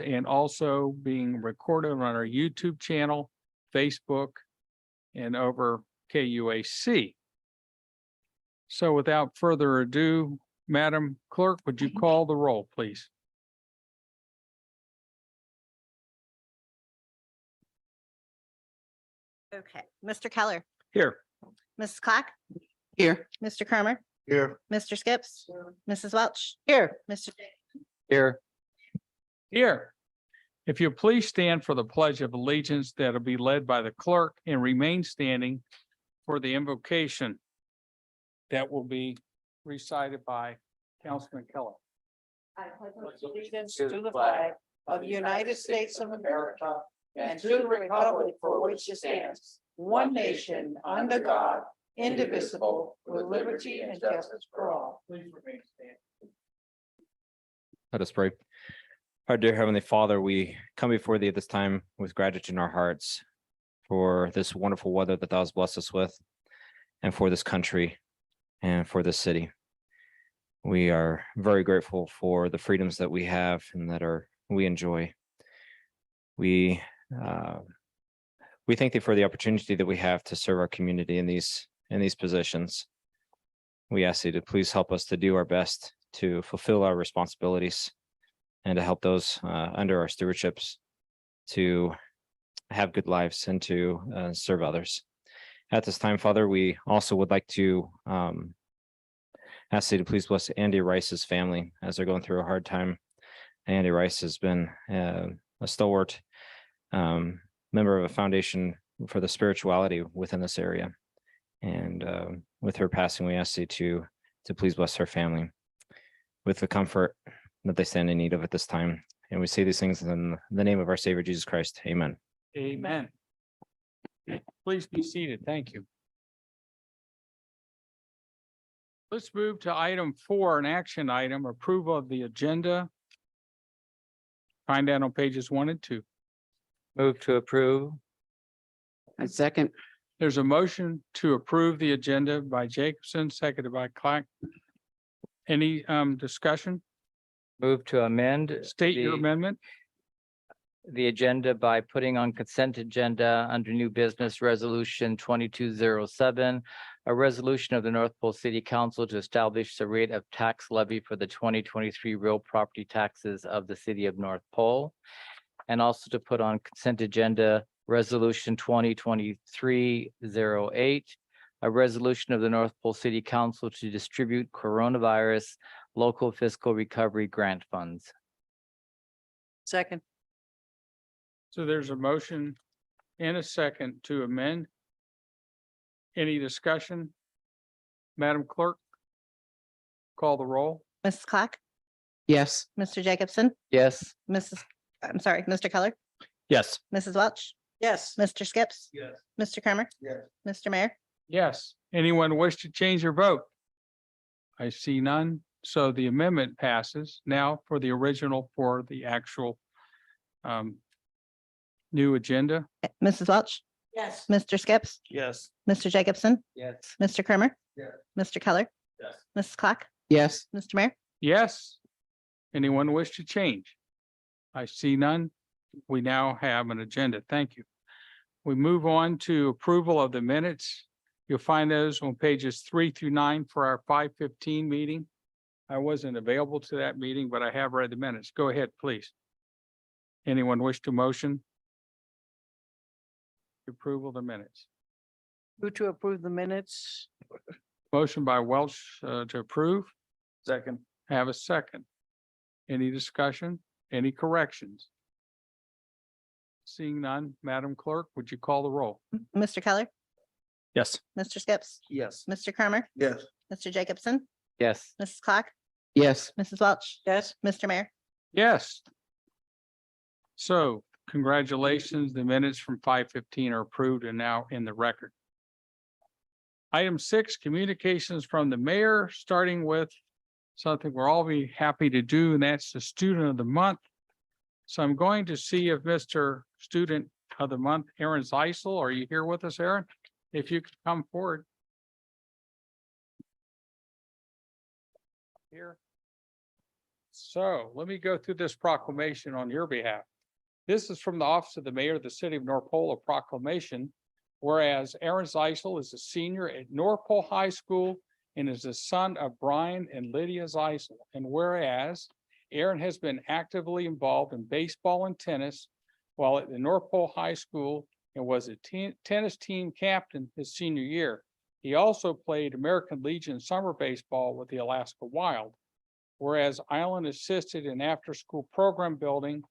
and also being recorded on our YouTube channel, Facebook, and over KUAC. So without further ado, Madam Clerk, would you call the roll, please? Okay, Mr. Keller, Here. Mrs. Clack, Here. Mr. Kramer, Here. Mr. Skips, Mrs. Welch. Here. Mr. Here. Here. If you please stand for the Pledge of Allegiance that'll be led by the clerk and remain standing for the invocation that will be recited by Councilman Keller. I pledge allegiance to the flag of the United States of America and to the republic for which it stands, one nation, under God, indivisible, with liberty and justice for all. Please remain standing. Let us pray. Our dear Heavenly Father, we come before thee at this time with gratitude in our hearts for this wonderful weather that thou hast blessed us with, and for this country and for this city. We are very grateful for the freedoms that we have and that we enjoy. We thank thee for the opportunity that we have to serve our community in these positions. We ask thee to please help us to do our best to fulfill our responsibilities and to help those under our stewardships to have good lives and to serve others. At this time, Father, we also would like to ask you to please bless Andy Rice's family as they're going through a hard time. Andy Rice has been a stalwart member of a foundation for the spirituality within this area. And with her passing, we ask you to please bless her family with the comfort that they stand in need of at this time. And we say these things in the name of our Savior, Jesus Christ. Amen. Amen. Please be seated. Thank you. Let's move to item 4, an action item, approval of the agenda. Find that on pages 1 and 2. Move to approve. A second. There's a motion to approve the agenda by Jacobson, seconded by Clack. Any discussion? Move to amend. State your amendment. The agenda by putting on consent agenda under new business resolution 2207, a resolution of the North Pole City Council to establish the rate of tax levy for the 2023 real property taxes of the city of North Pole. And also to put on consent agenda resolution 2023-08, a resolution of the North Pole City Council to distribute coronavirus local fiscal recovery grant funds. Second. So there's a motion and a second to amend. Any discussion? Madam Clerk, call the roll. Mrs. Clack, Yes. Mr. Jacobson, Yes. Mr. Keller, Yes. Mrs. Welch, Yes. Mr. Skips, Yes. Mr. Kramer, Yes. Mr. Mayor. Yes. Anyone wish to change their vote? I see none. So the amendment passes. Now for the original, for the actual new agenda. Mrs. Welch, Yes. Mr. Skips, Yes. Mr. Jacobson, Yes. Mr. Kramer, Yes. Mr. Keller, Yes. Mrs. Clack, Yes. Mr. Mayor. Yes. Anyone wish to change? I see none. We now have an agenda. Thank you. We move on to approval of the minutes. You'll find those on pages 3 through 9 for our 5:15 meeting. I wasn't available to that meeting, but I have read the minutes. Go ahead, please. Anyone wish to motion? Approval of the minutes. Move to approve the minutes. Motion by Welch to approve. Second. Have a second. Any discussion? Any corrections? Seeing none, Madam Clerk, would you call the roll? Mr. Keller, Yes. Mr. Skips, Yes. Mr. Kramer, Yes. Mr. Jacobson, Yes. Mrs. Clack, Yes. Mrs. Welch, Yes. Mr. Mayor. Yes. So congratulations, the minutes from 5:15 are approved and now in the record. Item 6, communications from the mayor, starting with something we'll all be happy to do, and that's the student of the month. So I'm going to see if Mr. Student of the Month, Aaron Zeisel, are you here with us, Aaron? If you could come forward. Here. so let me go through this proclamation on your behalf. This is from the Office of the Mayor of the City of North Pole, a proclamation. Whereas Aaron Zeisel is a senior at North Pole High School and is the son of Brian and Lydia Zeisel. And whereas Aaron has been actively involved in baseball and tennis while at the North Pole High School and was a tennis team captain his senior year. He also played American Legion summer baseball with the Alaska Wild. Whereas Island assisted in after-school program building,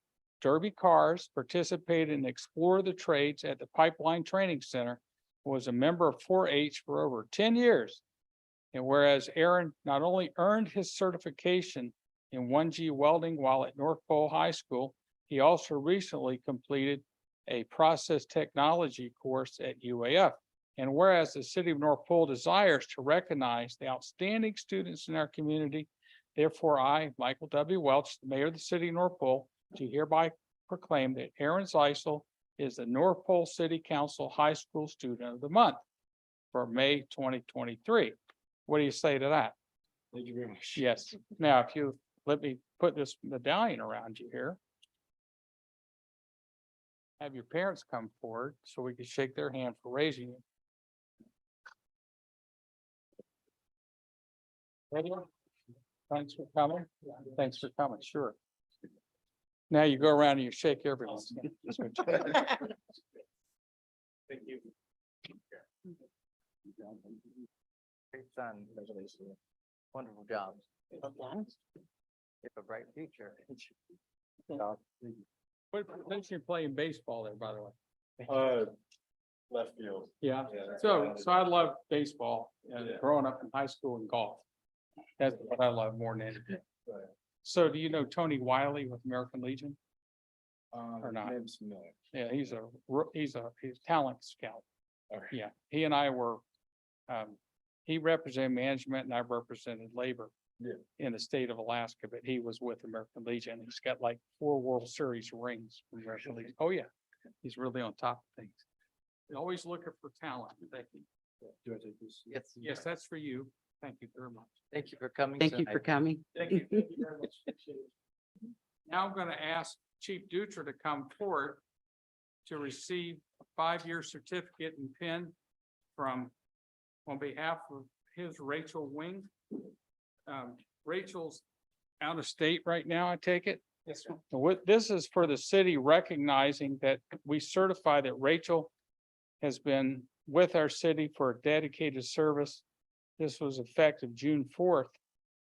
Derby Cars, participated in Explore the Trades at the Pipeline Training Center, was a member of 4-H for over 10 years. And whereas Aaron not only earned his certification in 1G welding while at North Pole High School, he also recently completed a process technology course at UAF. And whereas the City of North Pole desires to recognize the outstanding students in our community, therefore I, Michael W. Welch, the Mayor of the City of North Pole, to hereby proclaim that Aaron Zeisel is the North Pole City Council High School Student of the Month for May 2023. What do you say to that? Thank you very much. Yes. Now, if you let me put this medallion around you here. Have your parents come forward so we can shake their hand for raising you. Ready? Thanks for coming. Thanks for coming. Sure. Now you go around and you shake everyone's hand. Thank you. Great son. Wonderful job. You have a bright future. What position you playing baseball there, by the way? Left field. Yeah. Yeah. So I love baseball and Yeah. growing up in high school and golf. That's what I love more than anything. Right. So do you know Tony Wiley with American Legion? Or not? Name's familiar. Yeah, he's a talent scout. Okay. Yeah, he and I were, he represented management and I represented labor. Yeah. In the state of Alaska, but he was with American Legion. He's got like 4 World Series rings from American Legion. Oh, yeah, he's really on top of things. They're always looking for talent. Thank you. Do I take this? Yes. Yes, that's for you. Thank you very much. Thank you for coming. Thank you for tonight. coming. Thank you. Thank you very much. Appreciate it. Now I'm going to ask Chief Dutra to come forward to receive a 5-year certificate and pin from, on behalf of his Rachel Wing. Rachel's out of state right now, I take it? Yes. What, this is for the city recognizing that we certify that Rachel has been with our city for a dedicated service. This was effective June 4th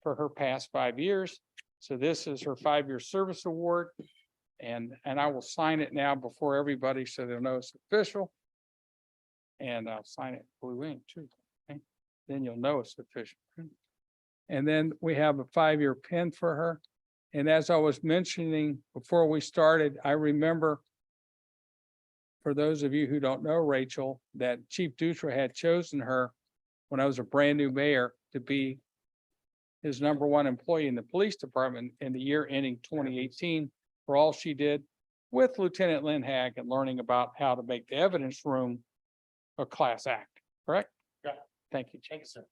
for her past 5 years. So this is her 5-year service award. And I will sign it now before everybody so they'll know it's official. And I'll sign it blue ink too. Okay? Then you'll know it's official. And then we have a 5-year pin for her. And as I was mentioning before we started, I remember, for those of you who don't know Rachel, that Chief Dutra had chosen her when I was a brand new mayor to be his #1 employee in the police department in the year ending 2018 for all she did with Lieutenant Lynn Hag and learning about how to make the evidence room a class act, correct? Yeah. Thank you. Thanks, sir.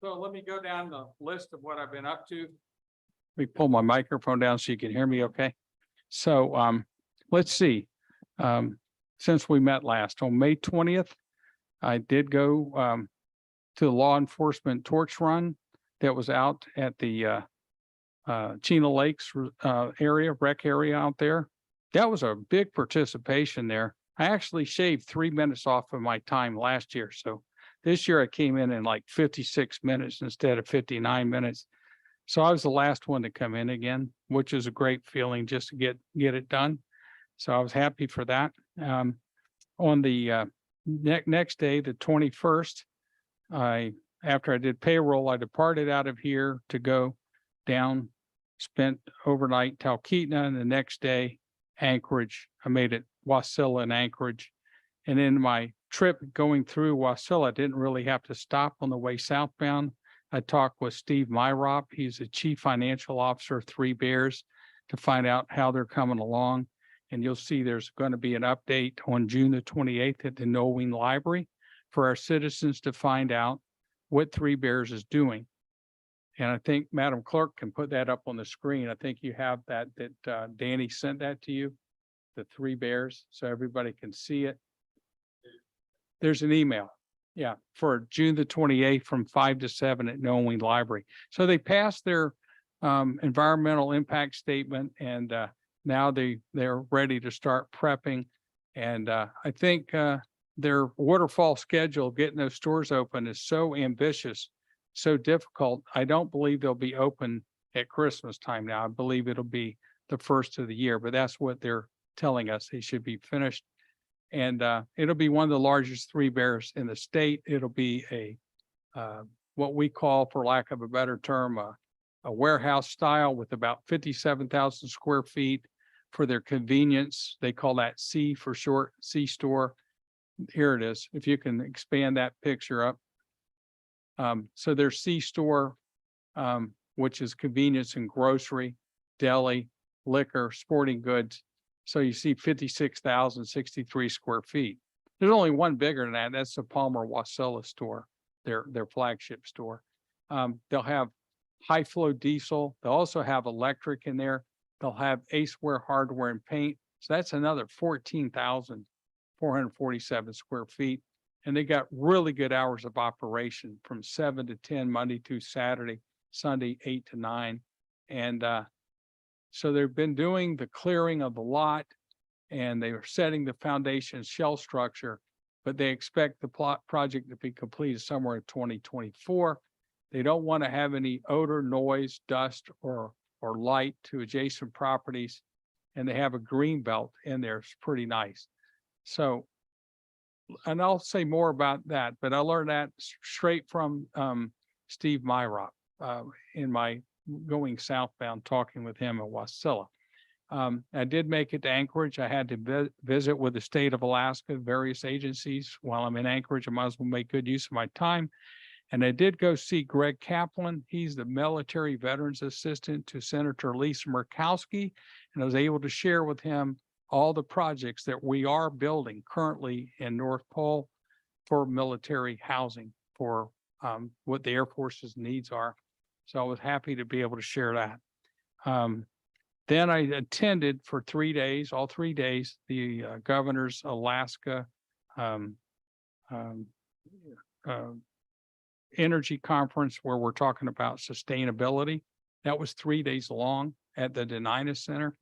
So let me go down the list of what I've been up to. Let me pull my microphone down so you can hear me okay. So let's see. Since we met last on May 20th, I did go to the law enforcement torch run that was out at the Chena Lakes area, rec area out there. That was a big participation there. I actually shaved 3 minutes off of my time last year. So this year I came in like 56 minutes instead of 59 minutes. So I was the last one to come in again, which is a great feeling just to get it done. So I was happy for that. On the next day, the 21st, after I did payroll, I departed out of here to go down, spent overnight Talkeetna, and the next day Anchorage. I made it Wasilla and Anchorage. And in my trip going through Wasilla, I didn't really have to stop on the way southbound. I talked with Steve Myrop. He's the Chief Financial Officer of 3 Bears to find out how they're coming along. And you'll see there's going to be an update on June the 28th at the Knowing Library for our citizens to find out what Three Bears is doing. And I think Madam Clerk can put that up on the screen. I think you have that Danny sent that to you, the Three Bears, so everybody can see it. There's an email, yeah, for June the 28th from 5 to 7 at Knowing Library. So they passed their environmental impact statement, and now they're ready to start prepping. And I think their waterfall schedule, getting those stores open, is so ambitious, so difficult. I don't believe they'll be open at Christmas time now. I believe it'll be the first of the year, but that's what they're telling us. They should be finished. And it'll be one of the largest Three Bears in the state. It'll be a what we call, for lack of a better term, a warehouse style with about 57,000 square feet. For their convenience, they call that C for short, C store. Here it is. If you can expand that picture up. So their C store, which is convenience and grocery, deli, liquor, sporting goods. So you see 56,063 square feet. There's only one bigger than that. That's the Palmer Wasilla store, their flagship store. They'll have high flow diesel. They'll also have electric in there. They'll have Aceware hardware and paint. So that's another 14,447 square feet. And they got really good hours of operation from 7 to 10, Monday through Saturday, Sunday, 8 to 9. And so they've been doing the clearing of the lot, and they are setting the foundation shell structure, but they expect the project to be completed somewhere in 2024. They don't want to have any odor, noise, dust, or light to adjacent properties. And they have a green belt in there. It's pretty nice. So, and I'll say more about that, but I learned that straight from Steve Myrock in my going southbound, talking with him at Wasilla. I did make it to Anchorage. I had to visit with the state of Alaska, various agencies. While I'm in Anchorage, I might as well make good use of my time. And I did go see Greg Kaplan. He's the military veterans assistant to Senator Lisa Murkowski. And I was able to share with him all the projects that we are building currently in North Pole for military housing, for what the Air Force's needs are. So I was happy to be able to share that. Then I attended for 3 days, all 3 days, the governor's Alaska energy conference, where we're talking about sustainability. That was 3 days long at the Denina Center.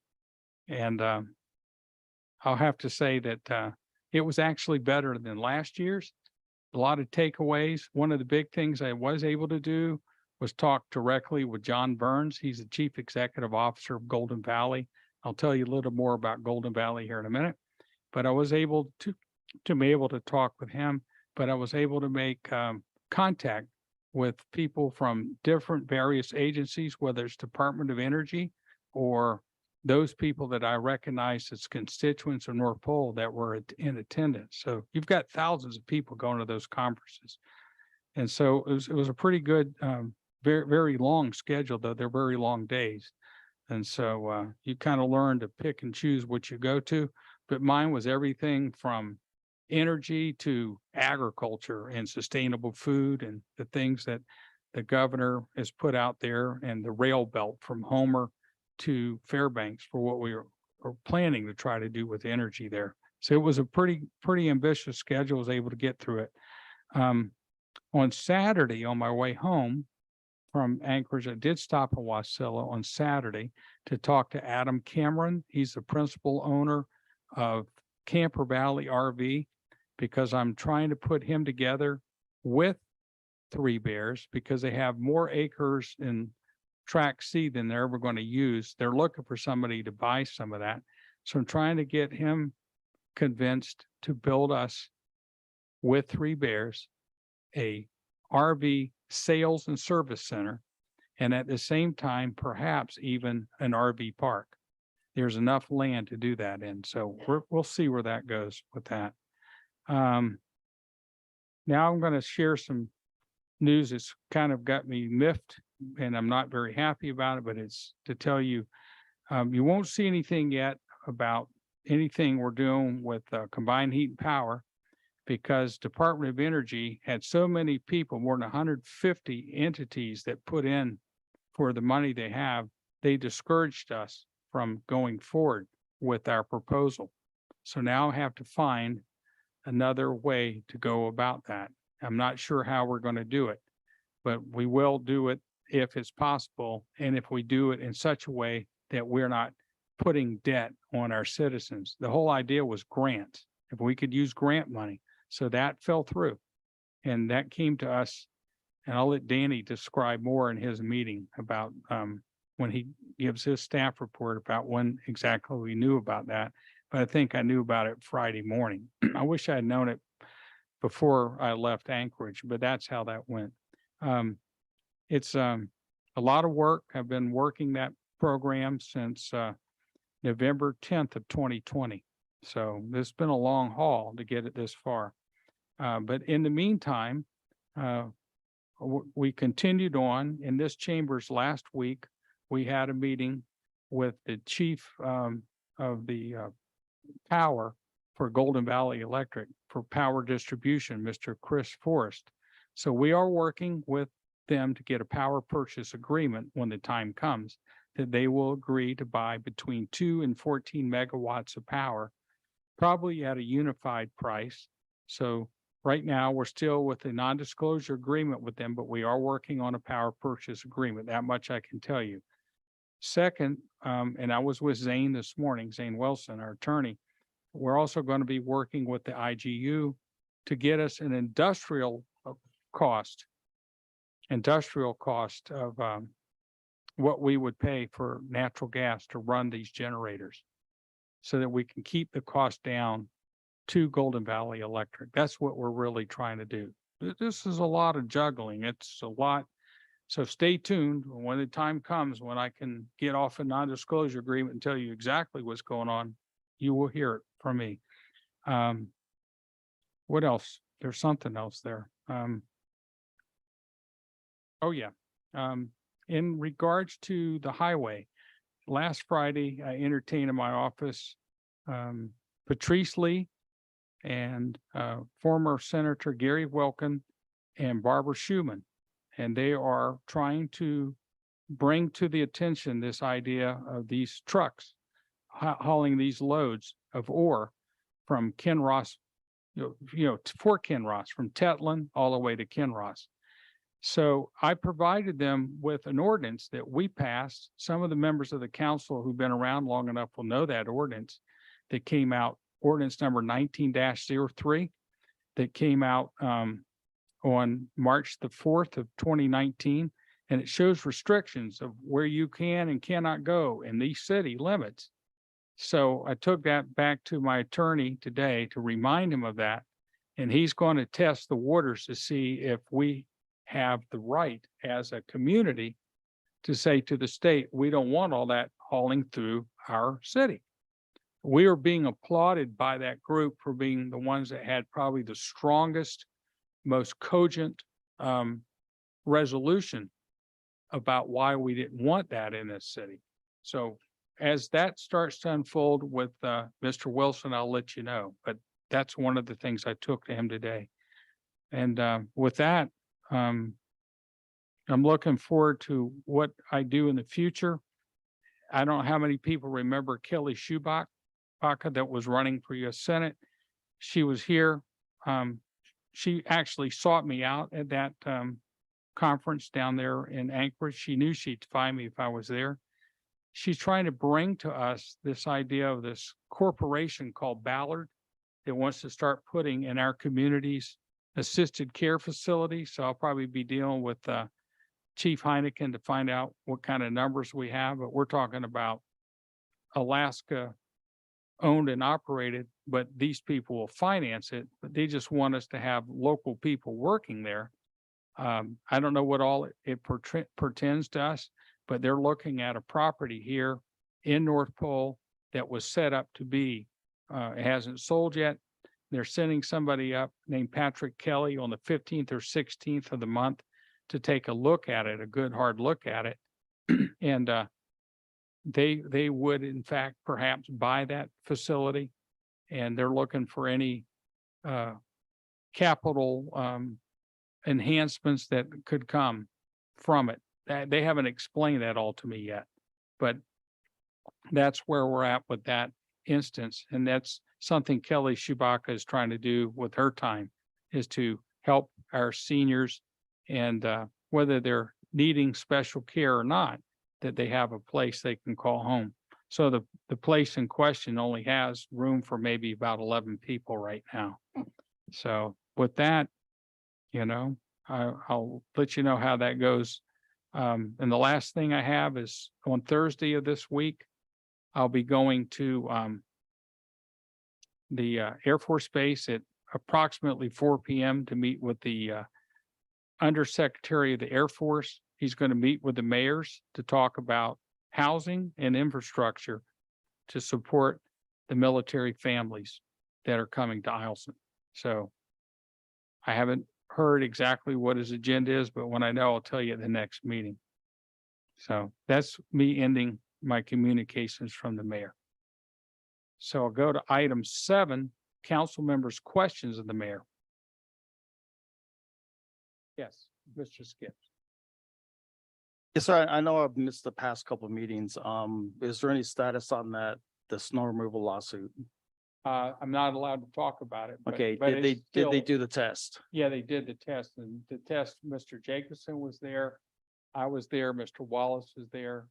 And I'll have to say that it was actually better than last year's. A lot of takeaways. One of the big things I was able to do was talk directly with John Burns. He's the Chief Executive Officer of Golden Valley. I'll tell you a little more about Golden Valley here in a minute, but I was able to be able to talk with him, but I was able to make contact with people from different various agencies, whether it's Department of Energy or those people that I recognize as constituents of North Pole that were in attendance. So you've got thousands of people going to those conferences. And so it was a pretty good, very, very long schedule, though they're very long days. And so you kind of learn to pick and choose what you go to. But mine was everything from energy to agriculture and sustainable food and the things that the governor has put out there, and the rail belt from Homer to Fairbanks for what we are planning to try to do with energy there. So it was a pretty ambitious schedule. I was able to get through it. On Saturday, on my way home from Anchorage, I did stop in Wasilla on Saturday to talk to Adam Cameron. He's the principal owner of Camper Valley RV, because I'm trying to put him together with Three Bears, because they have more acres in Track C than they're ever going to use. They're looking for somebody to buy some of that. So I'm trying to get him convinced to build us with Three Bears a RV sales and service center, and at the same time, perhaps even an RV park. There's enough land to do that in. So we'll see where that goes with that. Now I'm going to share some news that's kind of got me miffed, and I'm not very happy about it, but it's to tell you, you won't see anything yet about anything we're doing with combined heat and power, because Department of Energy had so many people, more than 150 entities that put in for the money they have, they discouraged us from going forward with our proposal. So now I have to find another way to go about that. I'm not sure how we're going to do it, but we will do it if it's possible. And if we do it in such a way that we're not putting debt on our citizens. The whole idea was grants, if we could use grant money. So that fell through. And that came to us, and I'll let Danny describe more in his meeting about when he gives his staff report about when exactly we knew about that. But I think I knew about it Friday morning. I wish I had known it before I left Anchorage, but that's how that went. It's a lot of work. I've been working that program since November 10th of 2020. So this has been a long haul to get it this far. But in the meantime, we continued on in this chambers last week. We had a meeting with the chief of the power for Golden Valley Electric for power distribution, Mr. Chris Forrest. So we are working with them to get a power purchase agreement when the time comes that they will agree to buy between 2 and 14 megawatts of power, probably at a unified price. So right now, we're still with a non-disclosure agreement with them, but we are working on a power purchase agreement. That much I can tell you. Second, and I was with Zane this morning, Zane Wilson, our attorney. We're also going to be working with the IGU to get us an industrial cost of what we would pay for natural gas to run these generators so that we can keep the cost down to Golden Valley Electric. That's what we're really trying to do. This is a lot of juggling. It's a lot. So stay tuned. When the time comes, when I can get off a non-disclosure agreement and tell you exactly what's going on, you will hear it from me. What else? There's something else there. Oh yeah. In regards to the highway, last Friday, I entertained in my office Patrice Lee and former Senator Gary Welkin and Barbara Schuman. And they are trying to bring to the attention this idea of these trucks hauling these loads of ore from Kinross, for Kinross, from Tetlin all the way to Kinross. So I provided them with an ordinance that we passed. Some of the members of the council who've been around long enough will know that ordinance that came out, ordinance number 19-03, that came out on March the 4th of 2019. And it shows restrictions of where you can and cannot go in these city limits. So I took that back to my attorney today to remind him of that. And he's going to test the waters to see if we have the right as a community to say to the state, we don't want all that hauling through our city. We are being applauded by that group for being the ones that had probably the strongest, most cogent resolution about why we didn't want that in this city. So as that starts to unfold with Mr. Wilson, I'll let you know. But that's one of the things I took to him today. And with that, I'm looking forward to what I do in the future. I don't know how many people remember Kelly Schubach that was running for U.S. Senate. She was here. She actually sought me out at that conference down there in Anchorage. She knew she'd find me if I was there. She's trying to bring to us this idea of this corporation called Ballard that wants to start putting in our communities assisted care facilities. So I'll probably be dealing with Chief Heineken to find out what kind of numbers we have, but we're talking about Alaska owned and operated, but these people will finance it, but they just want us to have local people working there. I don't know what all it pertains to us, but they're looking at a property here in North Pole that was set up to be, it hasn't sold yet. They're sending somebody up named Patrick Kelly on the 15th or 16th of the month to take a look at it, a good hard look at it. And they would in fact perhaps buy that facility, and they're looking for any capital enhancements that could come from it. They haven't explained that all to me yet, but that's where we're at with that instance. And that's something Kelly Shubaka is trying to do with her time, is to help our seniors, and whether they're needing special care or not, that they have a place they can call home. So the place in question only has room for maybe about 11 people right now. So with that, I'll let you know how that goes. And the last thing I have is on Thursday of this week, I'll be going to the Air Force Base at approximately 4 p.m. to meet with the Undersecretary of the Air Force. He's going to meet with the mayors to talk about housing and infrastructure to support the military families that are coming to Eielson. So I haven't heard exactly what his agenda is, but when I know, I'll tell you at the next meeting. So that's me ending my communications from the mayor. So I'll go to item 7, council members' questions of the mayor. Yes, Mr. Skips. Yes, sir. I know I've missed the past couple of meetings. Is there any status on the snow removal lawsuit? I'm not allowed to talk about it. Okay, but did it's they still- do the test? Yeah, they did the test, and the test, Mr. Jacobson was there. I was there, Mr. Wallace was there.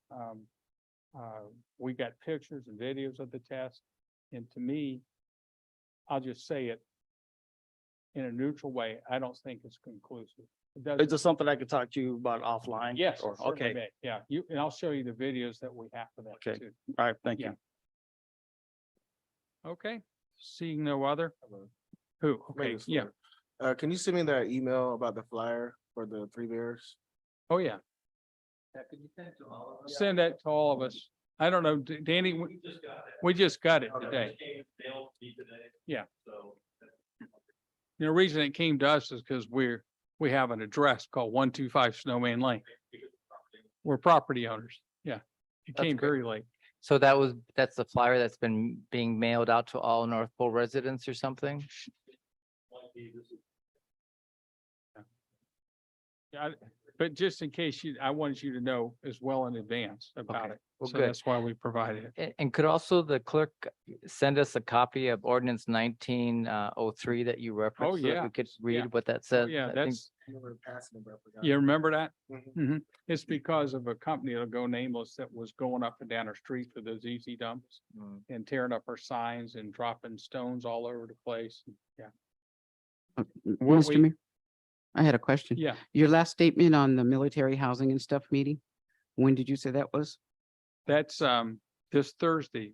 We got pictures and videos of the test. And to me, I'll just say it in a neutral way, I don't think it's conclusive. It doesn't- Is this something I could talk to you about offline? Yes, Or- certainly Okay, may. Yeah, and I'll show you the videos that we have for that Okay. too. all right, thank Yeah. you. Okay, seeing no other. Who? Okay, Maybe yeah. slower. Can you send me that email about the flyer for the Three Bears? Oh, yeah. Send that to all of us. I don't know, Danny, we just got it today. Yeah. The reason it came to us is because we have an address called 125 Snowman Lane. We're property owners. Yeah. It That's came great. very late. So that's the flyer that's been being mailed out to all North Pole residents or something? Yeah, but just in case I wanted you to know as well in advance about Okay. it. Well, So good. that's why we provided it. And could also the clerk send us a copy of ordinance 1903 that you referenced? so that yeah. We could Yeah. read what that Oh, says. yeah, I think- that's, you remember that? Mhm. Mhm. It's because of a company that'll go nameless that was going up and down our street for those easy dumps Mm. and tearing up our signs and dropping stones all over the place. Yeah. What Mr. we- Mayor, I had a question. Yeah, Your last statement on the military housing and stuff meeting, when did you say that was? that's this Thursday.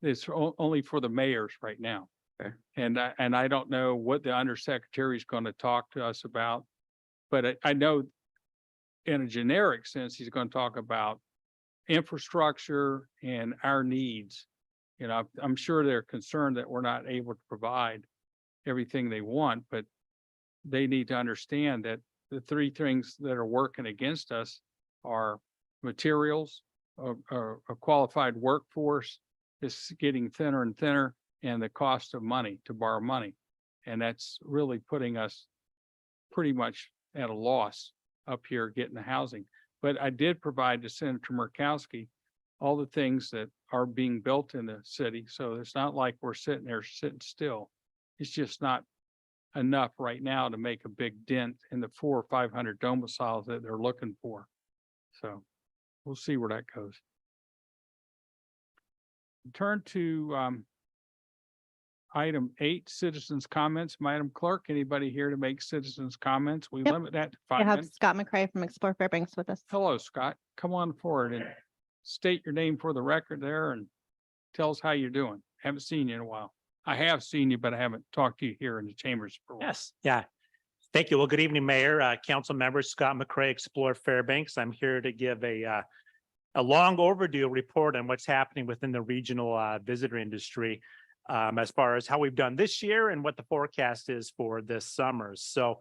It's only for the mayors right now. Okay. And I don't know what the undersecretary is going to talk to us about. But I know in a generic sense, he's going to talk about infrastructure and our needs. I'm sure they're concerned that we're not able to provide everything they want, but they need to understand that the three things that are working against us are materials, a qualified workforce is getting thinner and thinner, and the cost of money to borrow money. And that's really putting us pretty much at a loss up here getting the housing. But I did provide to Senator Murkowski all the things that are being built in the city. So it's not like we're sitting there sitting still. It's just not enough right now to make a big dent in the 400 or 500 domiciles that they're looking for. So we'll see where that goes. Turn to item 8, citizens' comments. Madam Clerk, anybody here to make citizens' comments? We Yep. limit that to I 5 have minutes. Scott McCray from Explore Fairbanks with us. Hello, Scott. Come on forward and state your name for the record there and tell us how you're doing. Haven't seen you in a while. I have seen you, but I haven't talked to you here in the chambers for a while. Yes, yeah. Thank you. Well, good evening, Mayor, Council members, Scott McCray, Explore Fairbanks. I'm here to give a long overdue report on what's happening within the regional visitor industry as far as how we've done this year and what the forecast is for this summer. So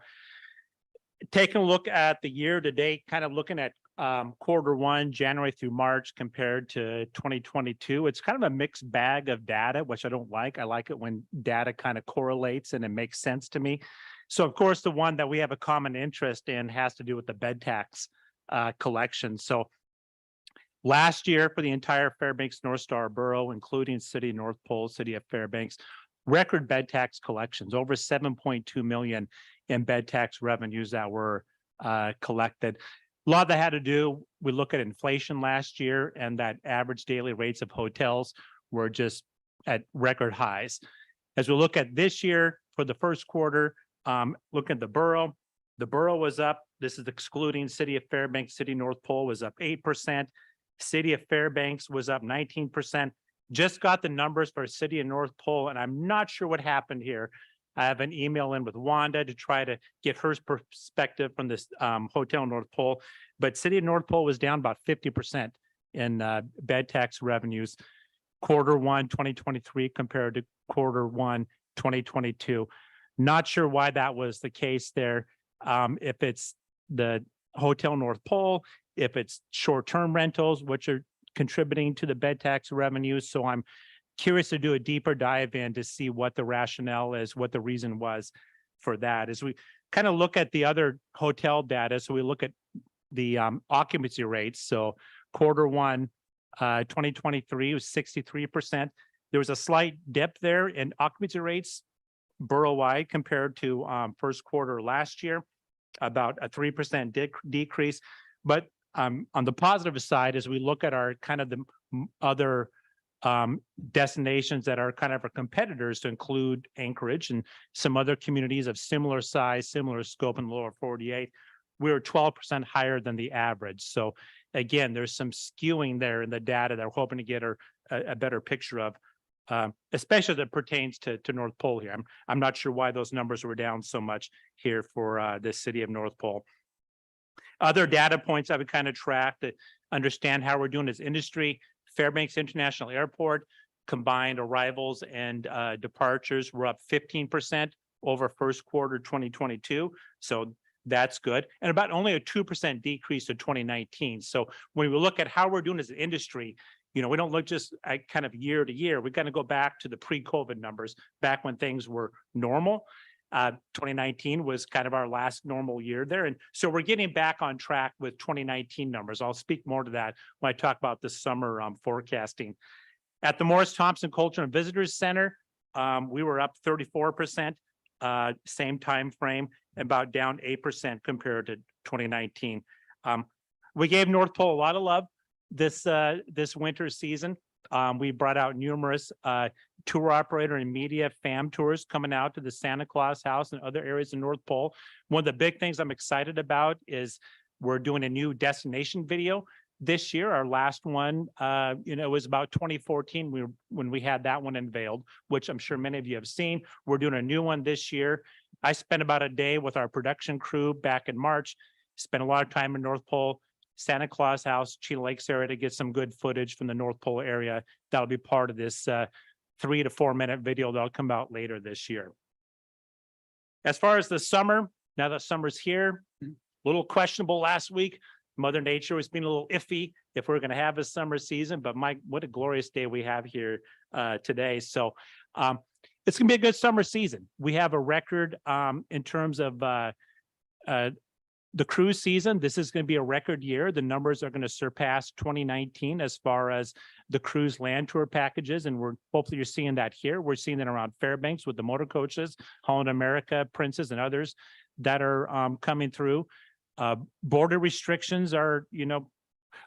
taking a look at the year to date, kind of looking at Q1, January through March compared to 2022, it's kind of a mixed bag of data, which I don't like. I like it when data kind of correlates and it makes sense to me. So of course, the one that we have a common interest in has to do with the bed tax collection. So last year for the entire Fairbanks North Star Borough, including City of North Pole, City of Fairbanks, record bed tax collections, over 7.2 million in bed tax revenues that were collected. A lot of that had to do, we look at inflation last year and that average daily rates of hotels were just at record highs. As we look at this year for the first quarter, look at the borough was up. This is excluding City of Fairbanks. City North Pole was up 8%. City of Fairbanks was up 19%. Just got the numbers for City of North Pole, and I'm not sure what happened here. I have an email in with Wanda to try to get her perspective from this Hotel North Pole, but City of North Pole was down about 50% in bed tax revenues, quarter one 2023 compared to quarter one 2022. Not sure why that was the case there. If it's the Hotel North Pole, if it's short-term rentals, which are contributing to the bed tax revenues. So I'm curious to do a deeper dive in to see what the rationale is, what the reason was for that. As we kind of look at the other hotel data, so we look at the occupancy rates. So quarter one 2023 was 63%. There was a slight dip there in occupancy rates borough-wide compared to first quarter last year, about a 3% decrease. But on the positive side, as we look at our kind of the other destinations that are kind of our competitors, to include Anchorage and some other communities of similar size, similar scope in the lower 48, we were 12% higher than the average. So again, there's some skewing there in the data that we're hoping to get a better picture of, especially that pertains to North Pole here. I'm not sure why those numbers were down so much here for the City of North Pole. Other data points I would kind of track to understand how we're doing as industry. Fairbanks International Airport, combined arrivals and departures were up 15% over first quarter 2022. So that's good. And about only a 2% decrease to 2019. So when we look at how we're doing as an industry, you know, we don't look just at kind of year to year. We're going to go back to the pre-COVID numbers, back when things were normal. 2019 was kind of our last normal year there. And so we're getting back on track with 2019 numbers. I'll speak more to that when I talk about the summer forecasting. At the Morris Thompson Culture and Visitors Center, we were up 34%, same time frame, about down 8% compared to 2019. We gave North Pole a lot of love this winter season. We brought out numerous tour operator and media fam tours coming out to the Santa Claus house and other areas in North Pole. One of the big things I'm excited about is we're doing a new destination video this year. Our last one, was about 2014 when we had that one unveiled, which I'm sure many of you have seen. We're doing a new one this year. I spent about a day with our production crew back in March, spent a lot of time in North Pole, Santa Claus house, Chino Lakes area to get some good footage from the North Pole area. That'll be part of this 3 to 4 minute video that'll come out later this year. As far as the summer, now that summer's here, a little questionable last week. Mother Nature was being a little iffy if we're going to have a summer season, but Mike, what a glorious day we have here today. So it's going to be a good summer season. We have a record in terms of the cruise season. This is going to be a record year. The numbers are going to surpass 2019 as far as the cruise land tour packages. And hopefully you're seeing that here. We're seeing it around Fairbanks with the motor coaches, Holland America, Princess, and others that are coming through. Border restrictions are,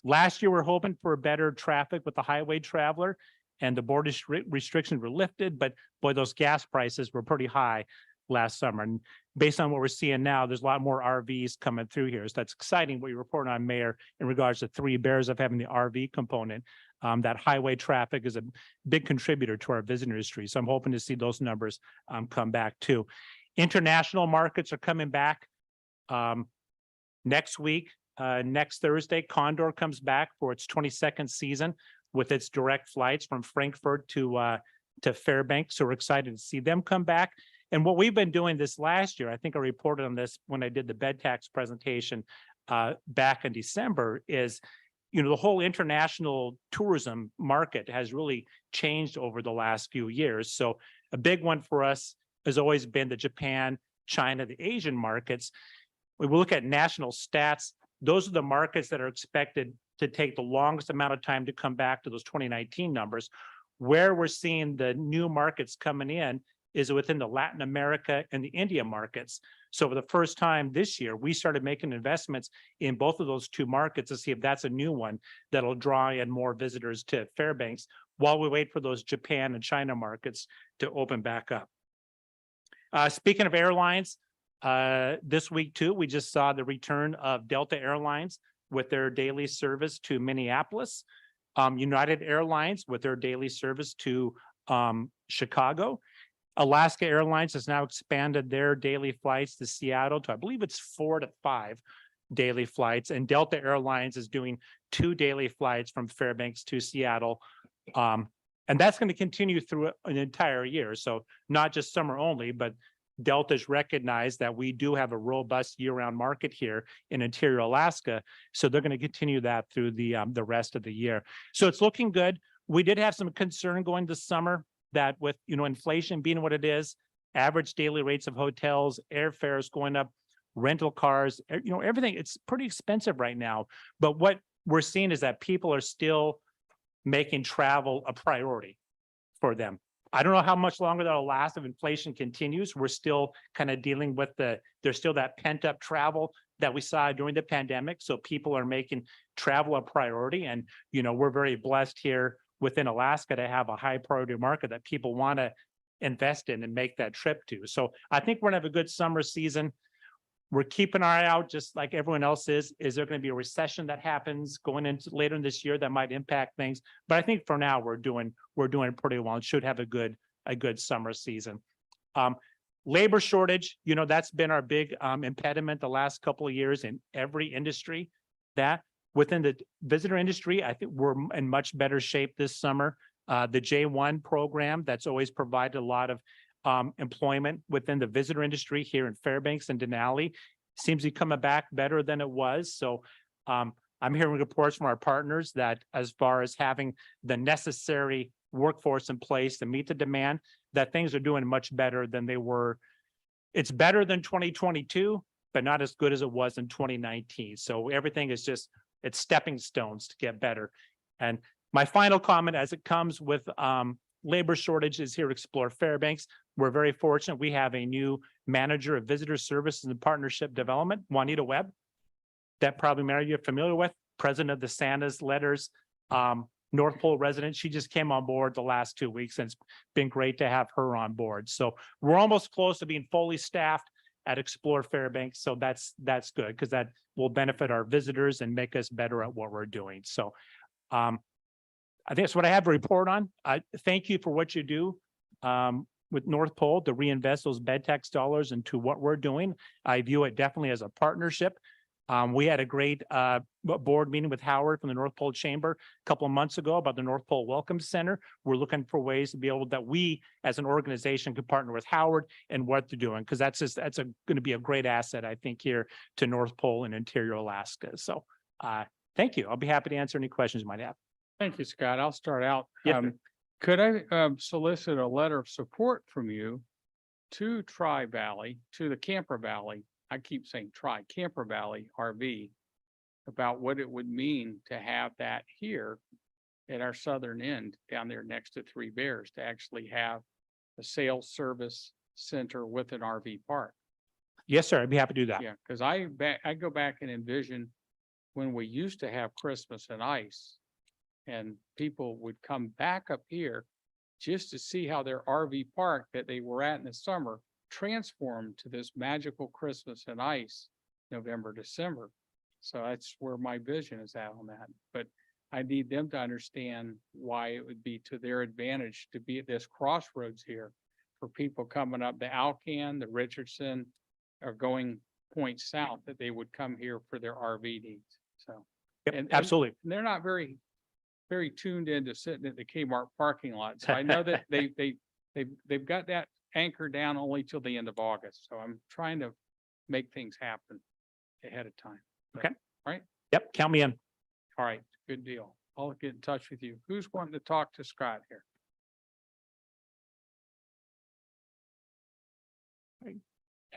last year we're hoping for better traffic with the highway traveler, and the border restrictions were lifted, but boy, those gas prices were pretty high last summer. And based on what we're seeing now, there's a lot more RVs coming through here. So that's exciting what you report on, Mayor, in regards to Three Bears of having the RV component. That highway traffic is a big contributor to our visitor industry. So I'm hoping to see those numbers come back too. International markets are coming back. Next week, next Thursday, Condor comes back for its 22nd season with its direct flights from Frankfurt to Fairbanks. So we're excited to see them come back. And what we've been doing this last year, I think I reported on this when I did the bed tax presentation back in December, is, the whole international tourism market has really changed over the last few years. So a big one for us has always been the Japan China, the Asian markets. When we look at national stats, those are the markets that are expected to take the longest amount of time to come back to those 2019 numbers. Where we're seeing the new markets coming in is within the Latin America and the India markets. So for the first time this year, we started making investments in both of those two markets to see if that's a new one that'll draw in more visitors to Fairbanks while we wait for those Japan and China markets to open back up. Speaking of airlines, this week too, we just saw the return of Delta Airlines with their daily service to Minneapolis, United Airlines with their daily service to Chicago. Alaska Airlines has now expanded their daily flights to Seattle to, I believe it's 4 to 5 daily flights, and Delta Airlines is doing 2 daily flights from Fairbanks to Seattle. And that's going to continue through an entire year. So not just summer only, but Delta's recognized that we do have a robust year-round market here in interior Alaska. So they're going to continue that through the rest of the year. So it's looking good. We did have some concern going this summer that with, inflation being what it is, average daily rates of hotels, airfares going up, rental cars, everything, it's pretty expensive right now. But what we're seeing is that people are still making travel a priority for them. I don't know how much longer that'll last if inflation continues. We're still kind of dealing with there's still that pent up travel that we saw during the pandemic. So people are making travel a priority. And, we're very blessed here within Alaska to have a high priority market that people want to invest in and make that trip to. So I think we're gonna have a good summer season. We're keeping our eye out just like everyone else is. Is there going to be a recession that happens going into later in this year that might impact things? But I think for now we're doing pretty well and should have a good summer season. Labor shortage, that's been our big impediment the last couple of years in every industry. That within the visitor industry, I think we're in much better shape this summer. The J1 program that's always provided a lot of employment within the visitor industry here in Fairbanks and Denali seems to be coming back better than it was. So I'm hearing reports from our partners that as far as having the necessary workforce in place to meet the demand, that things are doing much better than they were. It's better than 2022, but not as good as it was in 2019. So everything is it's stepping stones to get better. And my final comment as it comes with labor shortages here at Explore Fairbanks. We're very fortunate. We have a new manager of visitor services and partnership development, Juanita Webb, that probably many of you are familiar with, president of the Santa's Letters, North Pole resident. She just came on board the last 2 weeks, and it's been great to have her on board. So we're almost close to being fully staffed at Explore Fairbanks. So that's good because that will benefit our visitors and make us better at what we're doing. So I think that's what I have to report on. I thank you for what you do with North Pole to reinvest those bed tax dollars into what we're doing. I view it definitely as a partnership. We had a great board meeting with Howard from the North Pole Chamber a couple of months ago about the North Pole Welcome Center. We're looking for ways to be able that we as an organization could partner with Howard and what they're doing, because that's going to be a great asset, I think, here to North Pole and interior Alaska. So thank you. I'll be happy to answer any questions you might have. Thank you, Scott. I'll start out. Yes, sir. Could I solicit a letter of support from you to Tri-Valley, to the Camper Valley? I keep saying Camper Valley RV, about what it would mean to have that here at our southern end down there next to Three Bears, to actually have a sales service center with an RV park. Yes, sir. I'd be happy to do that. Yeah, because I go back and envision when we used to have Christmas and ice, and people would come back up here just to see how their RV park that they were at in the summer transformed to this magical Christmas and ice, November, December. So that's where my vision is at on that. But I need them to understand why it would be to their advantage to be at this crossroads here for people coming up the Alcan, the Richardson, or going point south, that they would come here for their RV needs. So, Yep, absolutely. and they're not very tuned into sitting at the Kmart parking lot. So I know that they've got that anchor down only till the end of August. So I'm trying to make things happen ahead of time. Okay. Right. Yep. Count me in. All right. Good deal. I'll get in touch with you. Who's wanting to talk to Scott here?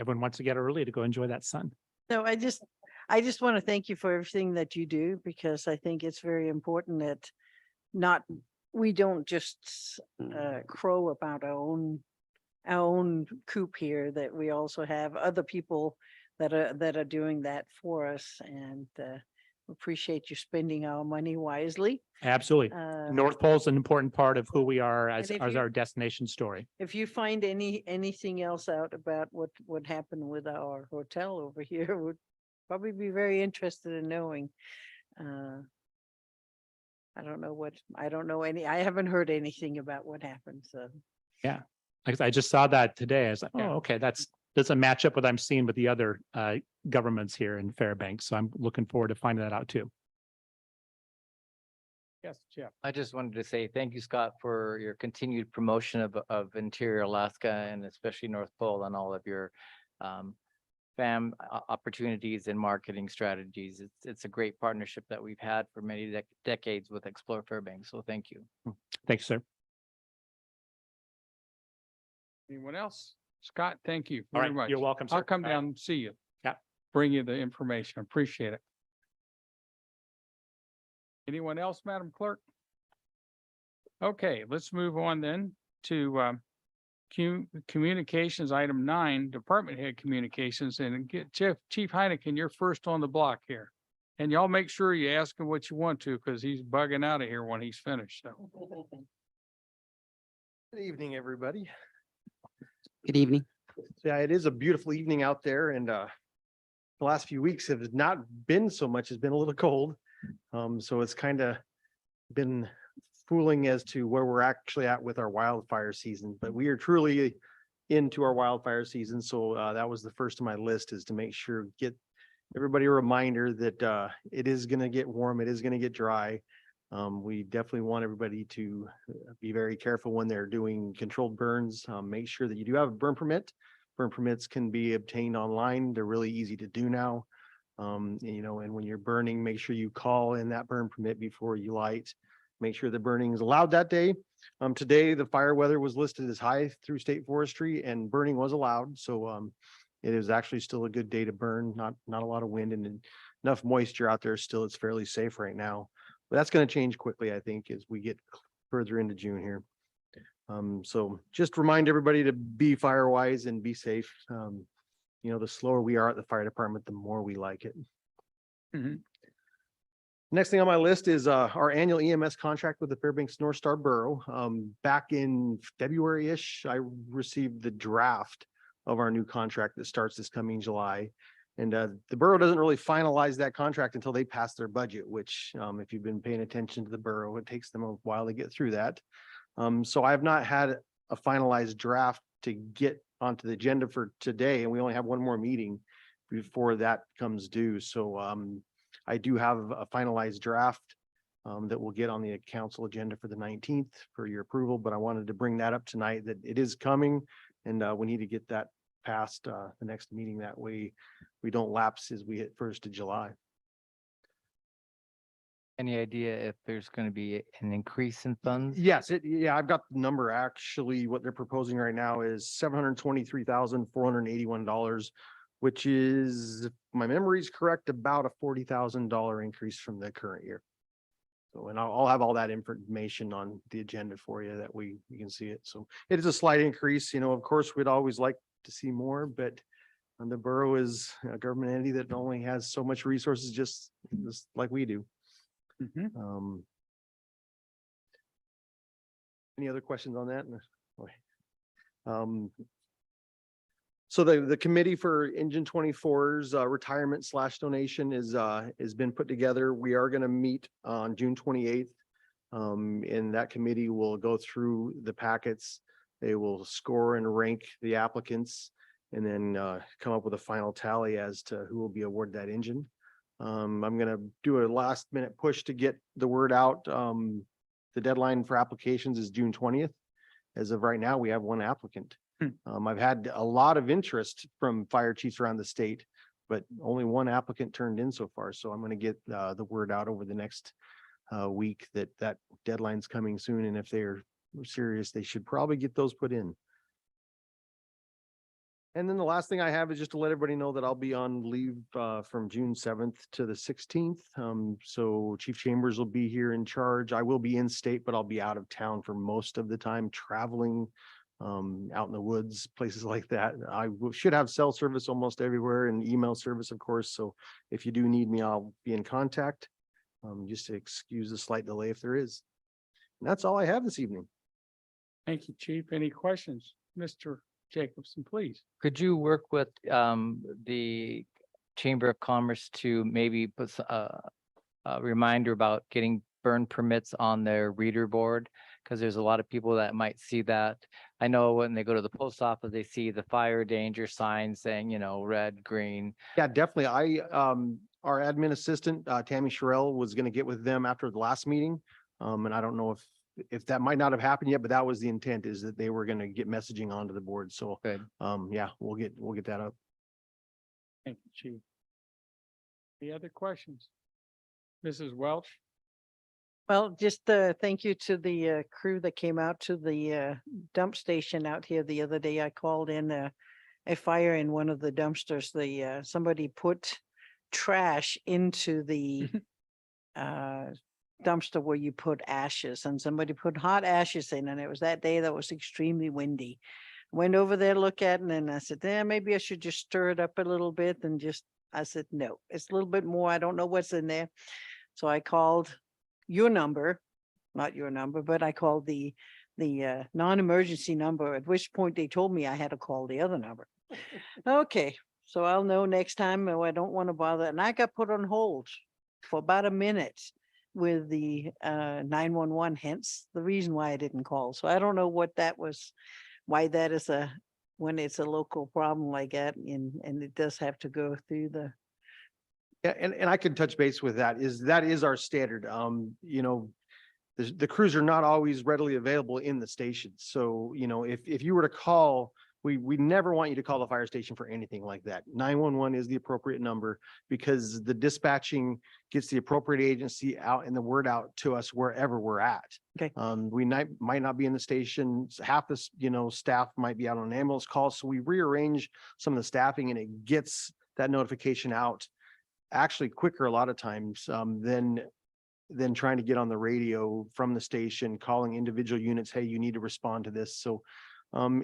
everyone wants to get early to go enjoy that sun. No, I just want to thank you for everything that you do, because I think it's very important that we don't just crow about our own coop here, that we also have other people that are doing that for us, and appreciate you spending our money wisely. Absolutely. North Pole is an important part of who we are as, And if as you- our destination story. If you find anything else out about what happened with our hotel over here, would probably be very interested in knowing. I haven't heard anything about what happened, so. Like I just saw that today. I was like, Yeah. oh, okay, doesn't match up with what I'm seeing with the other governments here in Fairbanks. So I'm looking forward to finding that out too. Yes, Jeff. I just wanted to say thank you, Scott, for your continued promotion of interior Alaska and especially North Pole and all of your opportunities and marketing strategies. It's a great partnership that we've had for many decades with Explore Fairbanks. So thank you. Thanks, sir. Anyone else? Scott, thank you All very right, much. you're welcome, I'll sir. come All right. down and see you. Yeah. Bring you the information. Appreciate it. Anyone else, Madam Clerk? Okay, let's move on then to communications, item 9, department head communications, and get Chief Heineken, you're first on the block here. And y'all make sure you ask him what you want to, because he's bugging out of here when he's finished. So Good evening, everybody. Good evening. Yeah, it is a beautiful evening out there, and the last few weeks have not been so much, it's been a little cold. So it's kind of been fooling as to where we're actually at with our wildfire season, but we are truly into our wildfire season. So that was the first on my list, is to make sure, get everybody a reminder that it is going to get warm, it is going to get dry. We definitely want everybody to be very careful when they're doing controlled burns. Make sure that you do have a burn permit. Burn permits can be obtained online. They're really easy to do now. And when you're burning, make sure you call in that burn permit before you light. Make sure the burning is allowed that day. Today, the fire weather was listed as high through state forestry, and burning was allowed. So it is actually still a good day to burn, not a lot of wind and enough moisture out there still. It's fairly safe right now. But that's going to change quickly, I think, as we get further into June here. So just remind everybody to be fire wise and be safe. The slower we are at the fire department, the more we like it. Mhm. Next thing on my list is our annual EMS contract with the Fairbanks North Star Borough. Back in February-ish, I received the draft of our new contract that starts this coming July. And the borough doesn't really finalize that contract until they pass their budget, which if you've been paying attention to the borough, it takes them a while to get through that. So I have not had a finalized draft to get onto the agenda for today, and we only have one more meeting before that comes due. So I do have a finalized draft that we'll get on the council agenda for the 19th for your approval, but I wanted to bring that up tonight, that it is coming, and we need to get that past the next meeting. That way we don't lapse as we hit 1st of July. Any idea if there's going to be an increase in funds? Yes, I've got the number. Actually, what they're proposing right now is $723,481, which is, if my memory is correct, about a $40,000 increase from the current year. So, and I'll have all that information on the agenda for you, that you can see it. So it is a slight increase. Of course, we'd always like to see more, but the borough is a government entity that only has so much resources, just like we do. Mhm. Any other questions on that? So the committee for Engine 24's retirement / donation has been put together. We are going to meet on June 28th. And that committee will go through the packets. They will score and rank the applicants, and then come up with a final tally as to who will be awarded that engine. I'm going to do a last minute push to get the word out. The deadline for applications is June 20th. As of right now, we have one applicant. I've had a lot of interest from fire chiefs around the state, but only one applicant turned in so far. So I'm going to get the word out over the next week that deadline's coming soon. And if they're serious, they should probably get those put in. And then the last thing I have is just to let everybody know that I'll be on leave from June 7th to the 16th. So Chief Chambers will be here in charge. I will be in state, but I'll be out of town for most of the time, traveling out in the woods, places like that. Should have cell service almost everywhere and email service, of course. So if you do need me, I'll be in contact. Just to excuse the slight delay if there is. And that's all I have this evening. Thank you, Chief. Any questions? Mr. Jacobson, please. Could you work with the Chamber of Commerce to maybe put a reminder about getting burn permits on their reader board? Because there's a lot of people that might see that. I know when they go to the post office, they see the fire danger sign saying, red, green. Yeah, definitely. Our admin assistant, Tammy Sherrill, was going to get with them after the last meeting. And I don't know if that might not have happened yet, but that was the intent, is that they were going to get messaging onto the board. So, Good. yeah, we'll get that up. Thank you, Chief. Any other questions? Mrs. Welch? Well, just thank you to the crew that came out to the dump station out here the other day. I called in a fire in one of the dumpsters. Somebody put trash into the dumpster where you put ashes, and somebody put hot ashes in, and it was that day that was extremely windy. Went over there, look at it, and I said, maybe I should just stir it up a little bit and I said, no, it's a little bit more. I don't know what's in there. So I called your number, not your number, but I called the non-emergency number, at which point they told me I had to call the other number. Okay, so I'll know next time. Oh, I don't want to bother. And I got put on hold for about a minute with the 911, hence the reason why I didn't call. So I don't know what that was, why that is when it's a local problem like that, and it does have to go through the. Yeah, and I could touch base with that is our standard. The crews are not always readily available in the station. So, if you were to call, we never want you to call the fire station for anything like that. 911 is the appropriate number, because the dispatching gets the appropriate agency out and the word out to us wherever we're at. Okay. We might not be in the station. Half the staff might be out on an ambulance call. So we rearrange some of the staffing, and it gets that notification out actually quicker a lot of times than trying to get on the radio from the station, calling individual units, hey, you need to respond to this. So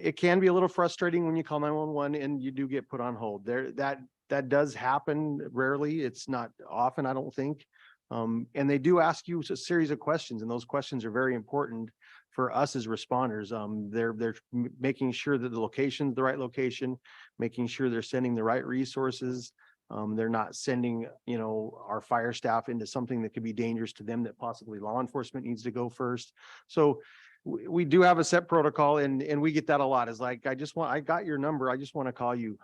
it can be a little frustrating when you call 911 and you do get put on hold. That does happen rarely. It's not often, I don't think. And they do ask you a series of questions, and those questions are very important for us as responders. They're making sure that the location's the right location, making sure they're sending the right resources. They're not sending, our fire staff into something that could be dangerous to them, that possibly law enforcement needs to go first. So we do have a set protocol, and we get that a lot. Is like, I got your number. I just want to call you.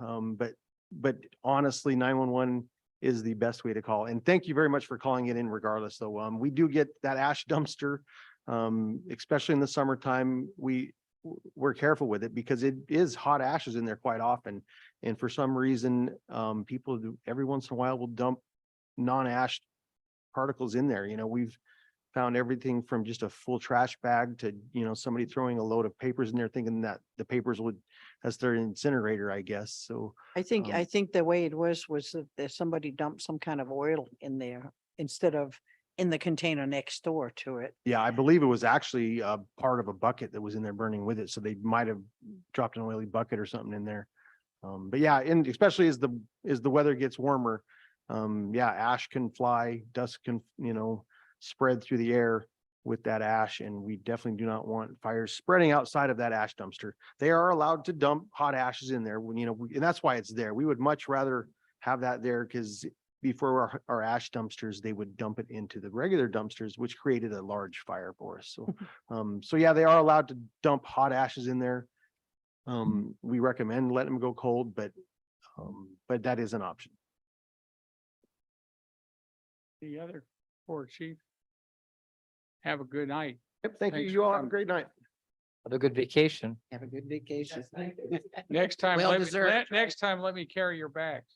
But honestly, 911 is the best way to call. And thank you very much for calling it in regardless, though. We do get that ash dumpster, especially in the summertime. We're careful with it because it is hot ashes in there quite often. And for some reason, people every once in a while will dump non-ash particles in there. We've found everything from just a full trash bag to, somebody throwing a load of papers in there thinking that the papers that's their incinerator, I guess. So I think the way it was that somebody dumped some kind of oil in there instead of in the container next door to it. yeah, I believe it was actually part of a bucket that was in there burning with it. So they might have dropped an oily bucket or something in there. But yeah, and especially as the weather gets warmer, ash can fly, dust can, spread through the air with that ash. And we definitely do not want fires spreading outside of that ash dumpster. They are allowed to dump hot ashes in there when, and that's why it's there. We would much rather have that there, because before our ash dumpsters, they would dump it into the regular dumpsters, which created a large fire for us. So, yeah, they are allowed to dump hot ashes in there. We recommend letting them go cold, but that is an option. The other for Chief? Have a good night. Yep, thank you. Thanks You for all have a coming. great night. Have a good vacation. Have a good vacation. Next time, Well let me, deserved. next time, let me carry your bags.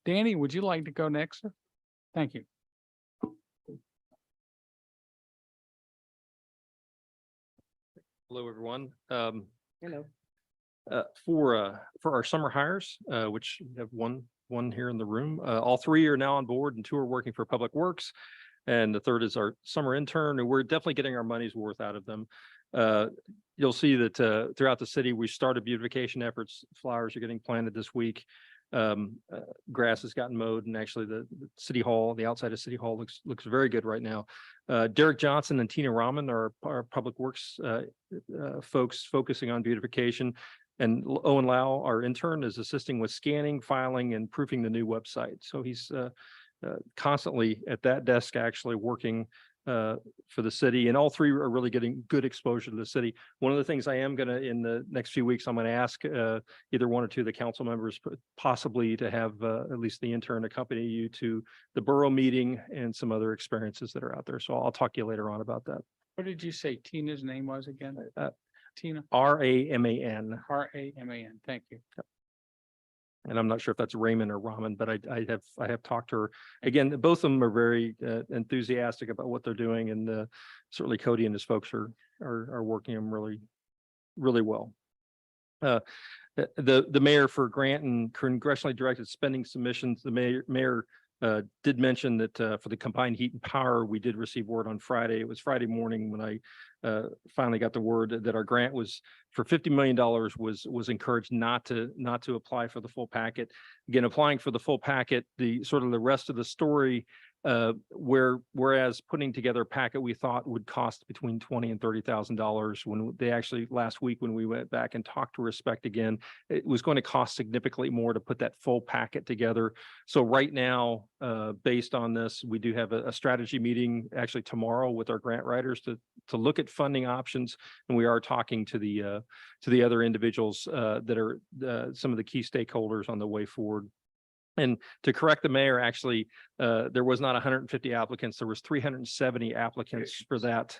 Danny, would you like to go next, sir? Thank you. Hello, everyone. Hello. For our summer hires, which we have one here in the room. All three are now on board and two are working for Public Works. And the third is our summer intern, and we're definitely getting our money's worth out of them. You'll see that throughout the city, we started beautification efforts. Flowers are getting planted this week. Grass has gotten mowed, and actually the city hall, the outside of city hall looks very good right now. Derek Johnson and Tina Rahman are our Public Works folks focusing on beautification. And Owen Lau, our intern, is assisting with scanning, filing, and proofing the new website. So he's constantly at that desk, actually working for the city, and all three are really getting good exposure to the city. One of the things I am gonna, in the next few weeks, I'm gonna ask either one or two of the council members possibly to have at least the intern accompany you to the borough meeting and some other experiences that are out there. So I'll talk to you later on about that. What did you say Tina's name was again? Tina, Raman. Raman. Thank you. And I'm not sure if that's Raymond or Raman, but I have talked to her. Again, both of them are very enthusiastic about what they're doing, and certainly Cody and his folks are working them really well. The mayor for grant and congressionally directed spending submissions, the mayor did mention that for the combined heat and power, we did receive word on Friday. It was Friday morning when I finally got the word that our grant was for $50 million was encouraged not to apply for the full packet. Again, applying for the full packet, the sort of the rest of the story, whereas putting together a packet we thought would cost between $20,000 and $30,000, when they actually last week when we went back and talked to Respect again, it was going to cost significantly more to put that full packet together. So right now, based on this, we do have a strategy meeting actually tomorrow with our grant writers to look at funding options, and we are talking to the other individuals that are some of the key stakeholders on the way forward. And to correct the mayor, actually, there was not 150 applicants. There was 370 applicants for that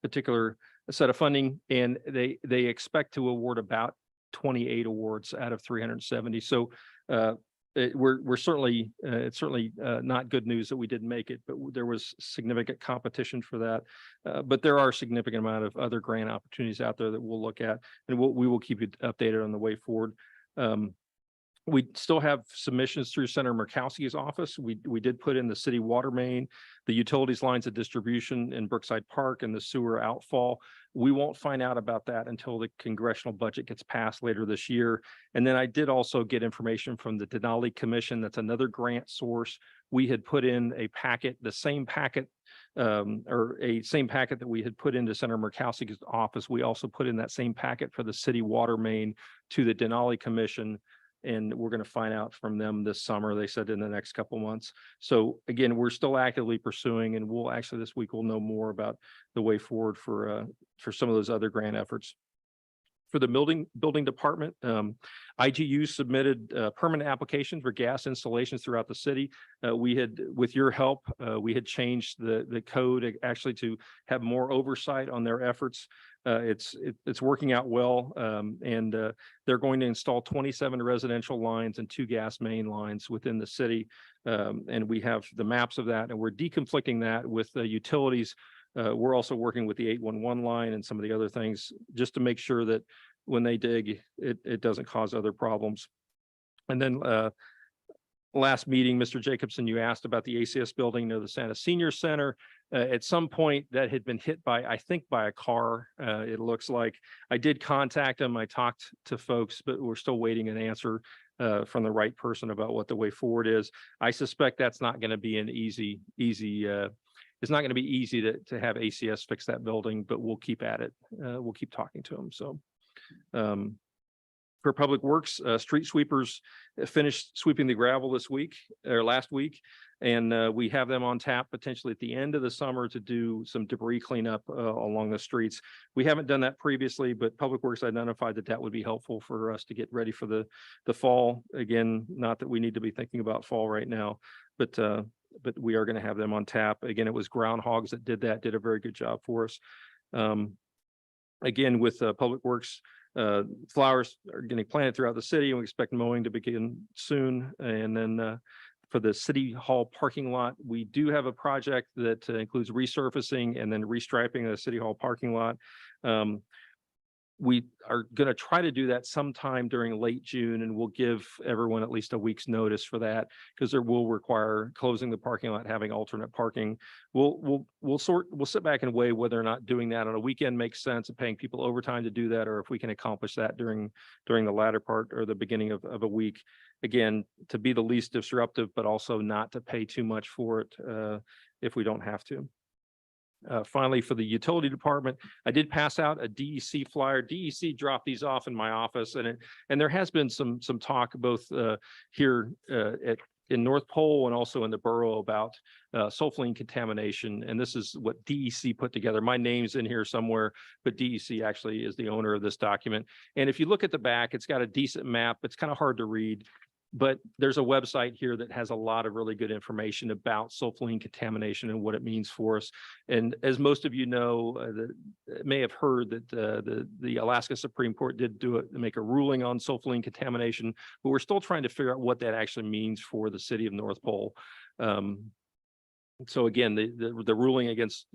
particular set of funding, and they expect to award about 28 awards out of 370. So we're certainly it's certainly not good news that we didn't make it, but there was significant competition for that. But there are a significant amount of other grant opportunities out there that we'll look at, and we will keep you updated on the way forward. We still have submissions through Senator Murkowski's office. We did put in the city water main, the utilities lines of distribution in Brookside Park, and the sewer outfall. We won't find out about that until the congressional budget gets passed later this year. And then I did also get information from the Denali Commission. That's another grant source. We had put in a packet, the same packet that we had put into Senator Murkowski's office. We also put in that same packet for the city water main to the Denali Commission. And we're going to find out from them this summer, they said, in the next couple of months. So again, we're still actively pursuing, and we'll actually this week we'll know more about the way forward for some of those other grant efforts. For the building department, IGU submitted permanent applications for gas installations throughout the city. We had, with your help, we had changed the code actually to have more oversight on their efforts. It's working out well, and they're going to install 27 residential lines and 2 gas main lines within the city. And we have the maps of that, and we're deconflicting that with the utilities. We're also working with the 811 line and some of the other things just to make sure that when they dig, it doesn't cause other problems. And then last meeting, Mr. Jacobson, you asked about the ACS building near the Santa Senior Center. At some point that had been hit by, I think, by a car. It looks like I did contact them. I talked to folks, but we're still waiting an answer from the right person about what the way forward is. I suspect that's not going to be an easy. It's not going to be easy to have ACS fix that building, but we'll keep at it. We'll keep talking to them. So for Public Works, street sweepers finished sweeping the gravel this week or last week. And we have them on tap potentially at the end of the summer to do some debris cleanup along the streets. We haven't done that previously, but Public Works identified that would be helpful for us to get ready for the fall. Again, not that we need to be thinking about fall right now, but we are going to have them on tap. Again, it was Groundhogs that did a very good job for us. Again, with Public Works, flowers are getting planted throughout the city, and we expect mowing to begin soon. And then for the City Hall parking lot, we do have a project that includes resurfacing and then restriping the City Hall parking lot. we are going to try to do that sometime during late June, and we'll give everyone at least a week's notice for that because there will require closing the parking lot, having alternate parking. We'll sit back and weigh whether or not doing that on a weekend makes sense and paying people overtime to do that, or if we can accomplish that during the latter part or the beginning of a week. Again, to be the least disruptive, but also not to pay too much for it if we don't have to. Finally, for the utility department, I did pass out a DEC flyer. DEC dropped these off in my office, and there has been some talk both here in North Pole and also in the borough about sulfurine contamination. And this is what DEC put together. My name's in here somewhere, but DEC actually is the owner of this document. And if you look at the back, it's got a decent map. It's kind of hard to read. But there's a website here that has a lot of really good information about sulfurine contamination and what it means for us. And as most of you know, may have heard that the Alaska Supreme Court did make a ruling on sulfurine contamination, but we're still trying to figure out what that actually means for the city of North Pole. So again, the ruling against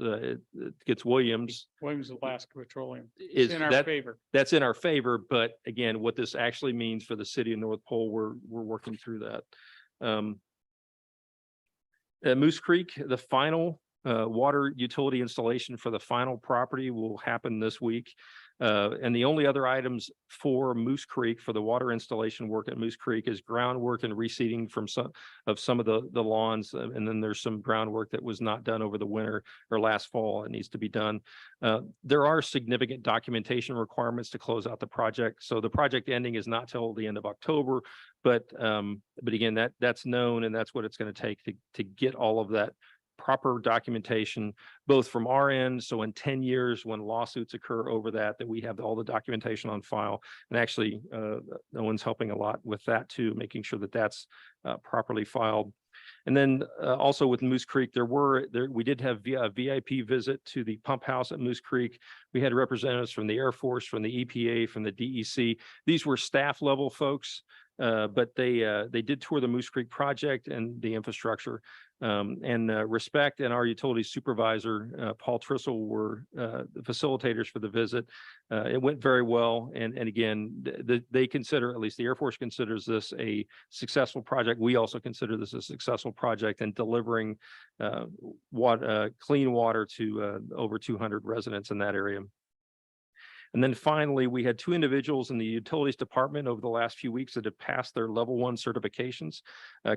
Williams Alaska Petroleum is in our favor. That's in our favor. But again, what this actually means for the city of North Pole, we're working through that. At Moose Creek, the final water utility installation for the final property will happen this week. And the only other items for Moose Creek, for the water installation work at Moose Creek, is groundwork and reseeding from some of the lawns. And then there's some groundwork that was not done over the winter or last fall. It needs to be done. There are significant documentation requirements to close out the project. So the project ending is not till the end of October, but again, that's known, and that's what it's going to take to get all of that proper documentation, both from our end. So in 10 years, when lawsuits occur over that we have all the documentation on file. And actually, Owen's helping a lot with that too, making sure that that's properly filed. And then also with Moose Creek, we did have a VIP visit to the pump house at Moose Creek. We had representatives from the Air Force, from the EPA, from the DEC. These were staff level folks, but they did tour the Moose Creek project and the infrastructure. Respect and our utility supervisor, Paul Trissel, were the facilitators for the visit. It went very well. And again, they consider, at least the Air Force considers this a successful project. We also consider this a successful project in delivering clean water to over 200 residents in that area. And then finally, we had two individuals in the utilities department over the last few weeks that have passed their level 1 certifications.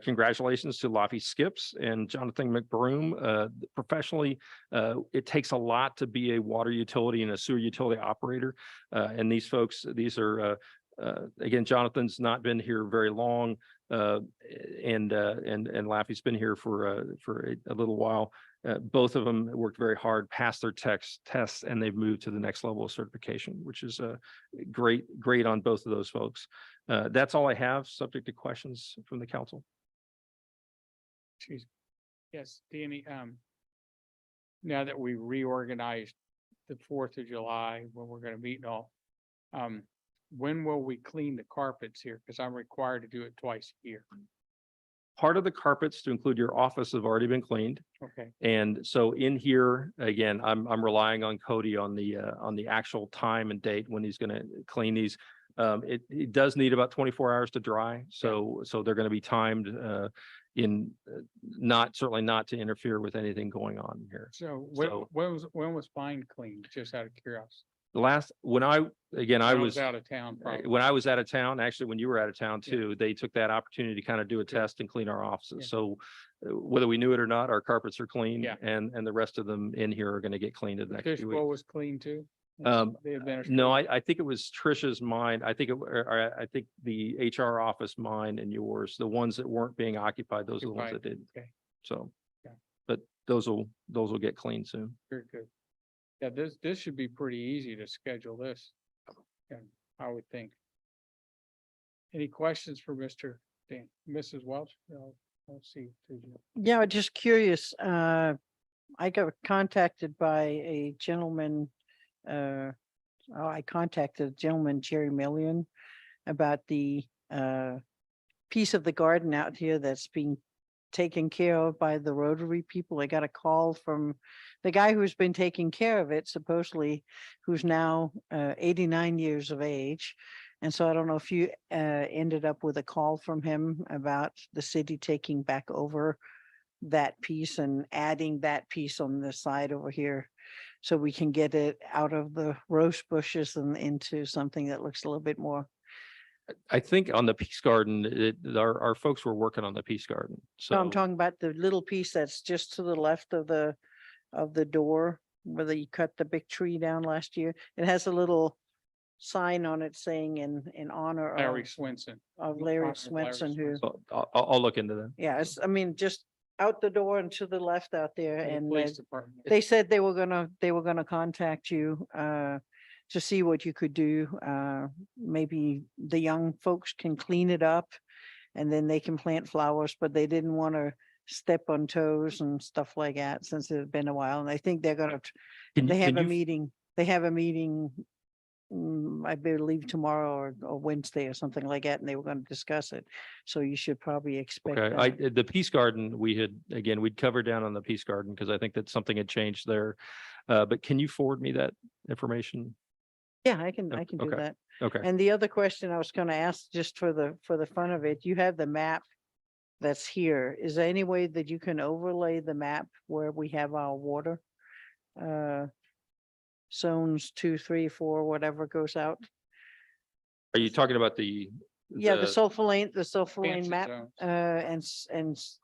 Congratulations to Laffy Skips and Jonathan McBroom. Professionally, it takes a lot to be a water utility and a sewer utility operator. And these folks, these are, again, Jonathan's not been here very long. And Laffy's been here for a little while. Both of them worked very hard, passed their tests, and they've moved to the next level of certification, which is great on both of those folks. That's all I have, subject to questions from the council. Yes, Danny, now that we reorganized the 4th of July, when we're going to meet and all, when will we clean the carpets here? Because I'm required to do it twice a year. Part of the carpets, to include your office, have already been cleaned. Okay. And so in here, again, I'm relying on Cody on the actual time and date when he's going to clean these. It does need about 24 hours to dry. So they're going to be timed certainly not to interfere with anything going on here. So when was mine cleaned? Just out of curiosity. When I was out of town. Probably. When I was out of town, actually, when you were out of town too, they took that opportunity to kind of do a test and clean our offices. So whether we knew it or not, our carpets are clean, and the rest of them in here are going to get cleaned in the next few weeks. Was clean too. No, I think it was Trisha's mine. I think I think the HR office, mine and yours, the ones that weren't being occupied, those are the ones that did. Okay. So, but those will get cleaned soon. Very good. Yeah, this should be pretty easy to schedule this. Yeah, I would think. Any questions for Mr. Dan? Mrs. Welch? Let's see. Yeah, just curious. I got contacted by a gentleman. I contacted Jerry Million, about the piece of the garden out here that's being taken care of by the Rotary people. I got a call from the guy who's been taking care of it supposedly, who's now 89 years of age. And so I don't know if you ended up with a call from him about the city taking back over that piece and adding that piece on the side over here. So we can get it out of the rose bushes and into something that looks a little bit more. I think on the Peace Garden, our folks were working on the Peace Garden. So No, I'm talking about the little piece that's just to the left of the door where they cut the big tree down last year. It has a little sign on it saying in honor Larry Swenson. of Larry Larry Swenson, who, so I'll look into that. yeah, it's, I mean, just out the door and to the left out there. The And police department. they said they were gonna contact you to see what you could do. Maybe the young folks can clean it up and then they can plant flowers, but they didn't want to step on toes and stuff like that since it had been a while. And I think they're gonna, they have a meeting, I believe tomorrow or Wednesday or something like that, and they were gonna discuss it. So you should probably expect Okay, that. the Peace Garden, we'd covered down on the Peace Garden because I think that something had changed there. But can you forward me that information? Yeah, I can do okay. that. Okay. And the other question I was gonna ask, just for the fun of it, you have the map that's here. Is there any way that you can overlay the map where we have our water? Zones 2, 3, 4, whatever goes out. Are you talking about the? Yeah, the sulfur Transit map, zones.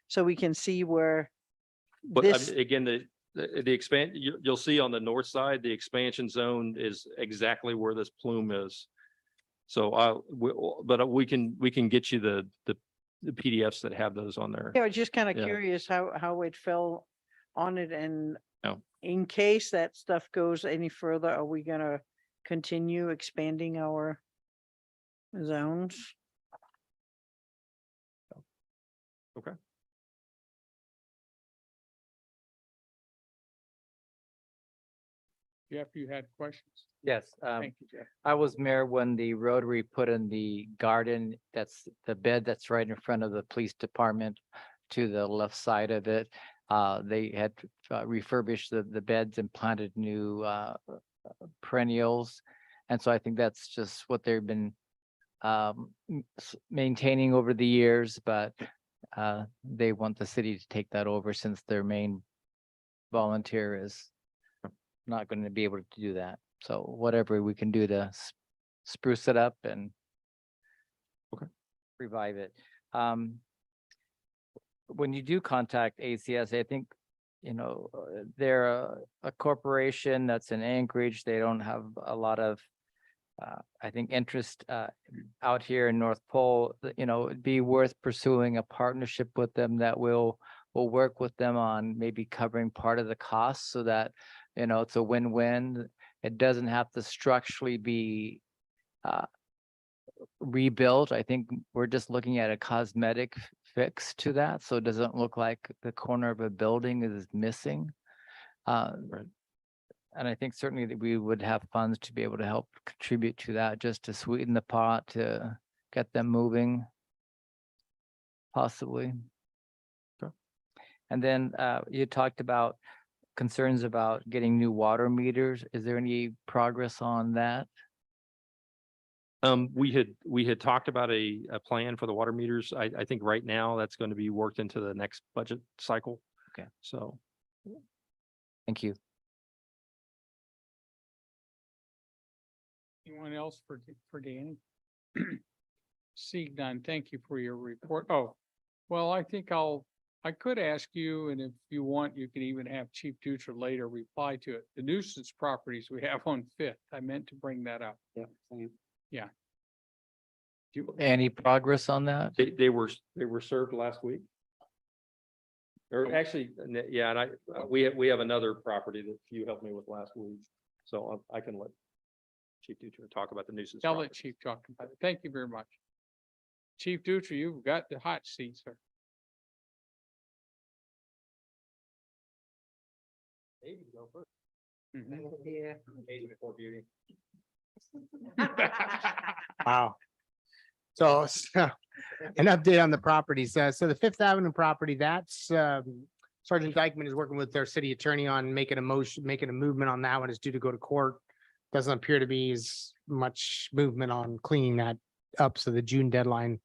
so we can see where But I this, mean, again, the expand, you'll see on the north side, the expansion zone is exactly where this plume is. So but we can get you the PDFs that have those on there. I was just kind of Yeah. curious how it fell on it, and No. in case that stuff goes any further, are we gonna continue expanding our zones? Okay. Jeff, you had questions? Yes, Thank you, Jeff. I was mayor when the Rotary put in the garden, that's the bed that's right in front of the police department to the left side of it. They had refurbished the beds and planted new perennials. And so I think that's just what they've been maintaining over the years, but they want the city to take that over since their main volunteer is not going to be able to do that. So whatever we can do to spruce it up and revive it. When you do contact ACS, I think, they're a corporation that's in Anchorage. They don't have a lot of, I think, interest out here in North Pole. It'd be worth pursuing a partnership with them that will work with them on maybe covering part of the cost so that, it's a win-win. It doesn't have to structurally be rebuilt. I think we're just looking at a cosmetic fix to that, so it doesn't look like the corner of a building is missing. And I think certainly that we would have funds to be able to help contribute to that, just to sweeten the pot, to get them moving, possibly. Sure. And then you talked about concerns about getting new water meters. Is there any progress on that? We had talked about a plan for the water meters. I think right now that's going to be worked into the next budget cycle. Okay. So. Thank you. Anyone else for Danny? Seeing none, thank you for your report. Oh, well, I think I could ask you, and if you want, you can even have Chief Dutra later reply to it. The nuisance properties we have on Fifth, I meant to bring that up. Yeah, same. Yeah. Any progress on that? They were served last week. Or actually, yeah, and we have another property that you helped me with last week. So I can let Chief Dutra talk about the nuisance. I'll let Chief talk about it. Thank you very much. Chief Dutra, you've got the hot seat, sir. Maybe go first. Yeah. Age before beauty. Wow. So, an update on the properties. So the Fifth Avenue property, that's, Sergeant Dykeman is working with their city attorney on making a movement on that one. It's due to go to court. Doesn't appear to be as much movement on cleaning that up. So the June deadline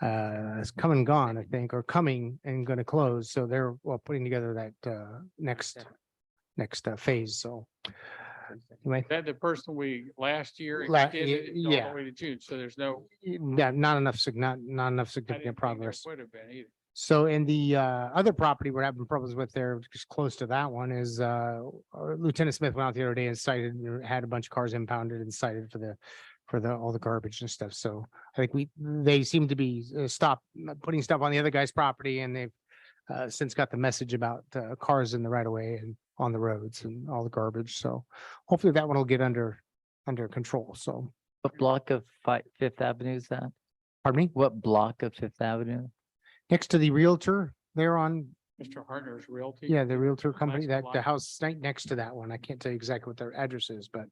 is come and gone, I think, or coming and going to close. So they're putting together that next phase. So anyway, Is that the person we last year La- extended it all yeah. the way to June, so there's no. yeah, not enough I didn't significant think there progress. Would have been either. So in the other property we're having problems with there, just close to that one is Lieutenant Smith went out the other day and cited, had a bunch of cars impounded and cited for all the garbage and stuff. So I think they seem to be stopped putting stuff on the other guy's property, and they've since got the message about cars in the right of way and on the roads and all the garbage. So hopefully that one will get under control. So What block of Fifth Avenue is that? pardon me, What block of Fifth Avenue? next to the Realtor, they're on, Mr. Hartner's Realty. yeah, the Realtor company, Last the block. house right next to that one. I can't tell you exactly what their address is, but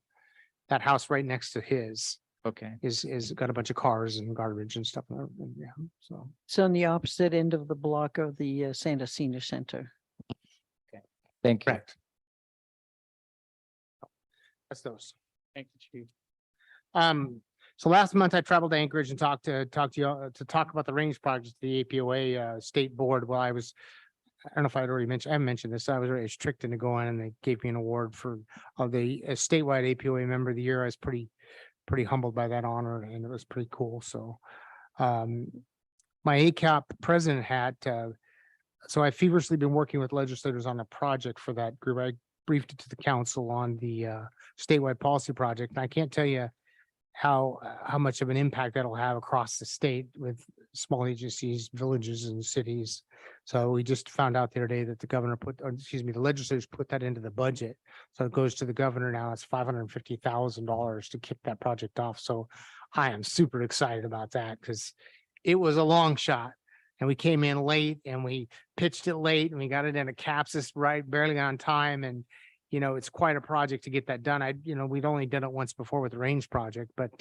that house right next to his Okay. is got a bunch of cars and garbage and stuff. And yeah, so It's on the opposite end of the block of the Santa Senior Center. Thank you. correct. That's those. Thank you, Chief. So last month I traveled to Anchorage and talked to you to talk about the range project, the APOA state board. Well, I don't know if I'd already mentioned, I haven't mentioned this. I was already tricked into going, and they gave me an award for the statewide APOA member of the year. I was pretty humbled by that honor, and it was pretty cool. So my ACAP president hat, so I've feverishly been working with legislators on a project for that group. I briefed it to the council on the statewide policy project, and I can't tell you how much of an impact that'll have across the state with small agencies, villages and cities. So we just found out the other day that the legislators put that into the budget. So it goes to the governor now. It's $550,000 to kick that project off. So I am super excited about that because it was a long shot. And we came in late and we pitched it late and we got it in a capsis right barely on time. And it's quite a project to get that done. We'd only done it once before with the range project, but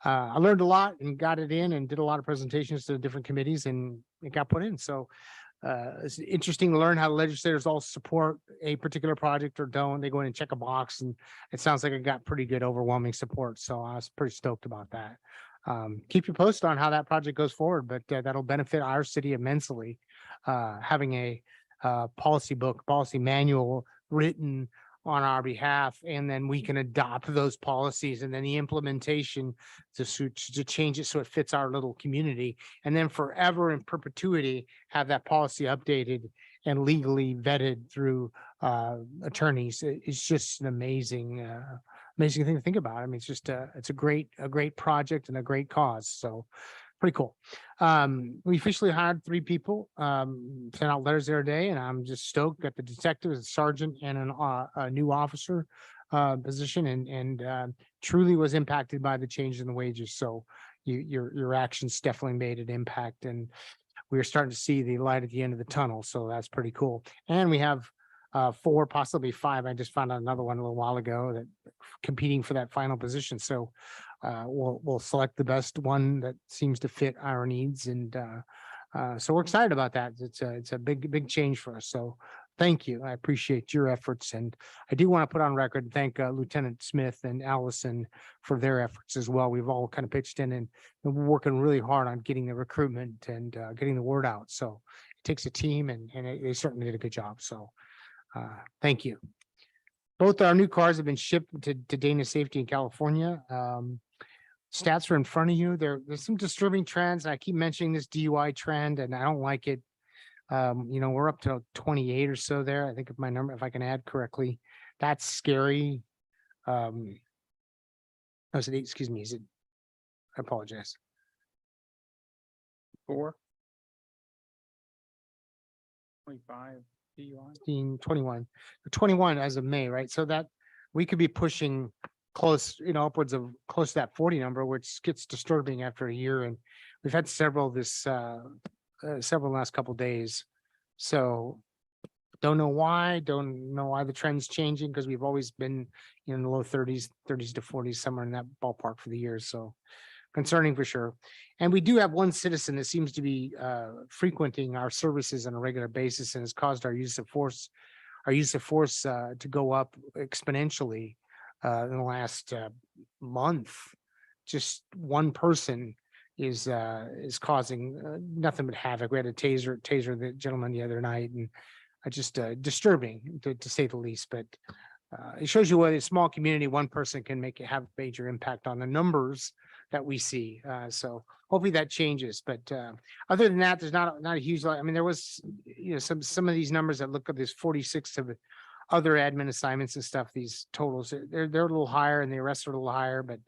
I learned a lot and got it in and did a lot of presentations to different committees, and it got put in. So it's interesting to learn how legislators all support a particular project or don't. They go in and check a box, and it sounds like it got pretty good overwhelming support. So I was pretty stoked about that. Keep you posted on how that project goes forward, but that'll benefit our city immensely. Having a policy manual written on our behalf, and then we can adopt those policies, and then the implementation to change it so it fits our little community, and then forever in perpetuity have that policy updated and legally vetted through attorneys. It's just an amazing thing to think about. I mean, it's a great project and a great cause. So pretty cool. We officially hired 3 people, sent out letters the other day, and I'm just stoked. Got the detective, a sergeant, and a new officer position, and truly was impacted by the change in the wages. So your actions definitely made an impact, and we're starting to see the light at the end of the tunnel. So that's pretty cool. And we have 4, possibly 5. I just found out another one a little while ago that competing for that final position. So we'll select the best one that seems to fit our needs, and so we're excited about that. It's a big change for us. So thank you. I appreciate your efforts, and I do want to put on record and thank Lieutenant Smith and Allison for their efforts as well. We've all kind of pitched in, and we're working really hard on getting the recruitment and getting the word out. So it takes a team, and they certainly did a good job. So thank you. Both our new cars have been shipped to Dana Safety in California. Stats are in front of you. There's some disturbing trends. I keep mentioning this DUI trend, and I don't like it. We're up to 28 or so there. I think if I can add correctly, that's scary. Excuse me. I apologize. 4. 25. DUI. 21 as of May, right? So that we could be pushing close, upwards of close to that 40 number, which gets disturbing after a year. And we've had several last couple of days. So don't know why the trend's changing, because we've always been in the low 30s to 40s, somewhere in that ballpark for the years. So concerning for sure. And we do have one citizen that seems to be frequenting our services on a regular basis and has caused our use of force to go up exponentially in the last month. Just one person is causing nothing but havoc. We had a taser the gentleman the other night, and just disturbing to say the least. But it shows you what a small community, one person can have a major impact on the numbers that we see. So hopefully that changes. But other than that, there's not a huge lot. I mean, there was, some of these numbers that look at this 46 of other admin assignments and stuff, these totals, they're a little higher and the arrests are a little higher, but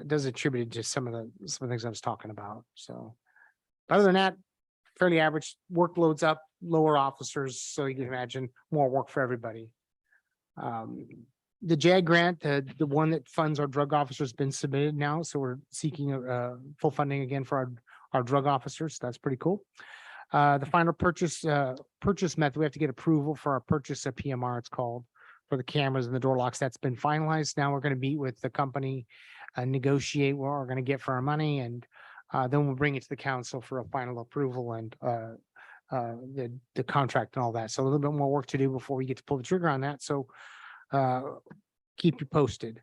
it does attribute to some of the things I was talking about. So other than that, fairly average. Workloads up, lower officers, so you can imagine more work for everybody. The JAG grant, the one that funds our drug officers, been submitted now, so we're seeking full funding again for our drug officers. That's pretty cool. The final purchase method, we have to get approval for our purchase of PMR, it's called, for the cameras and the door locks. That's been finalized. Now we're going to meet with the company, negotiate what we're going to get for our money, and then we'll bring it to the council for a final approval and the contract and all that. So a little bit more work to do before we get to pull the trigger on that. So keep you posted.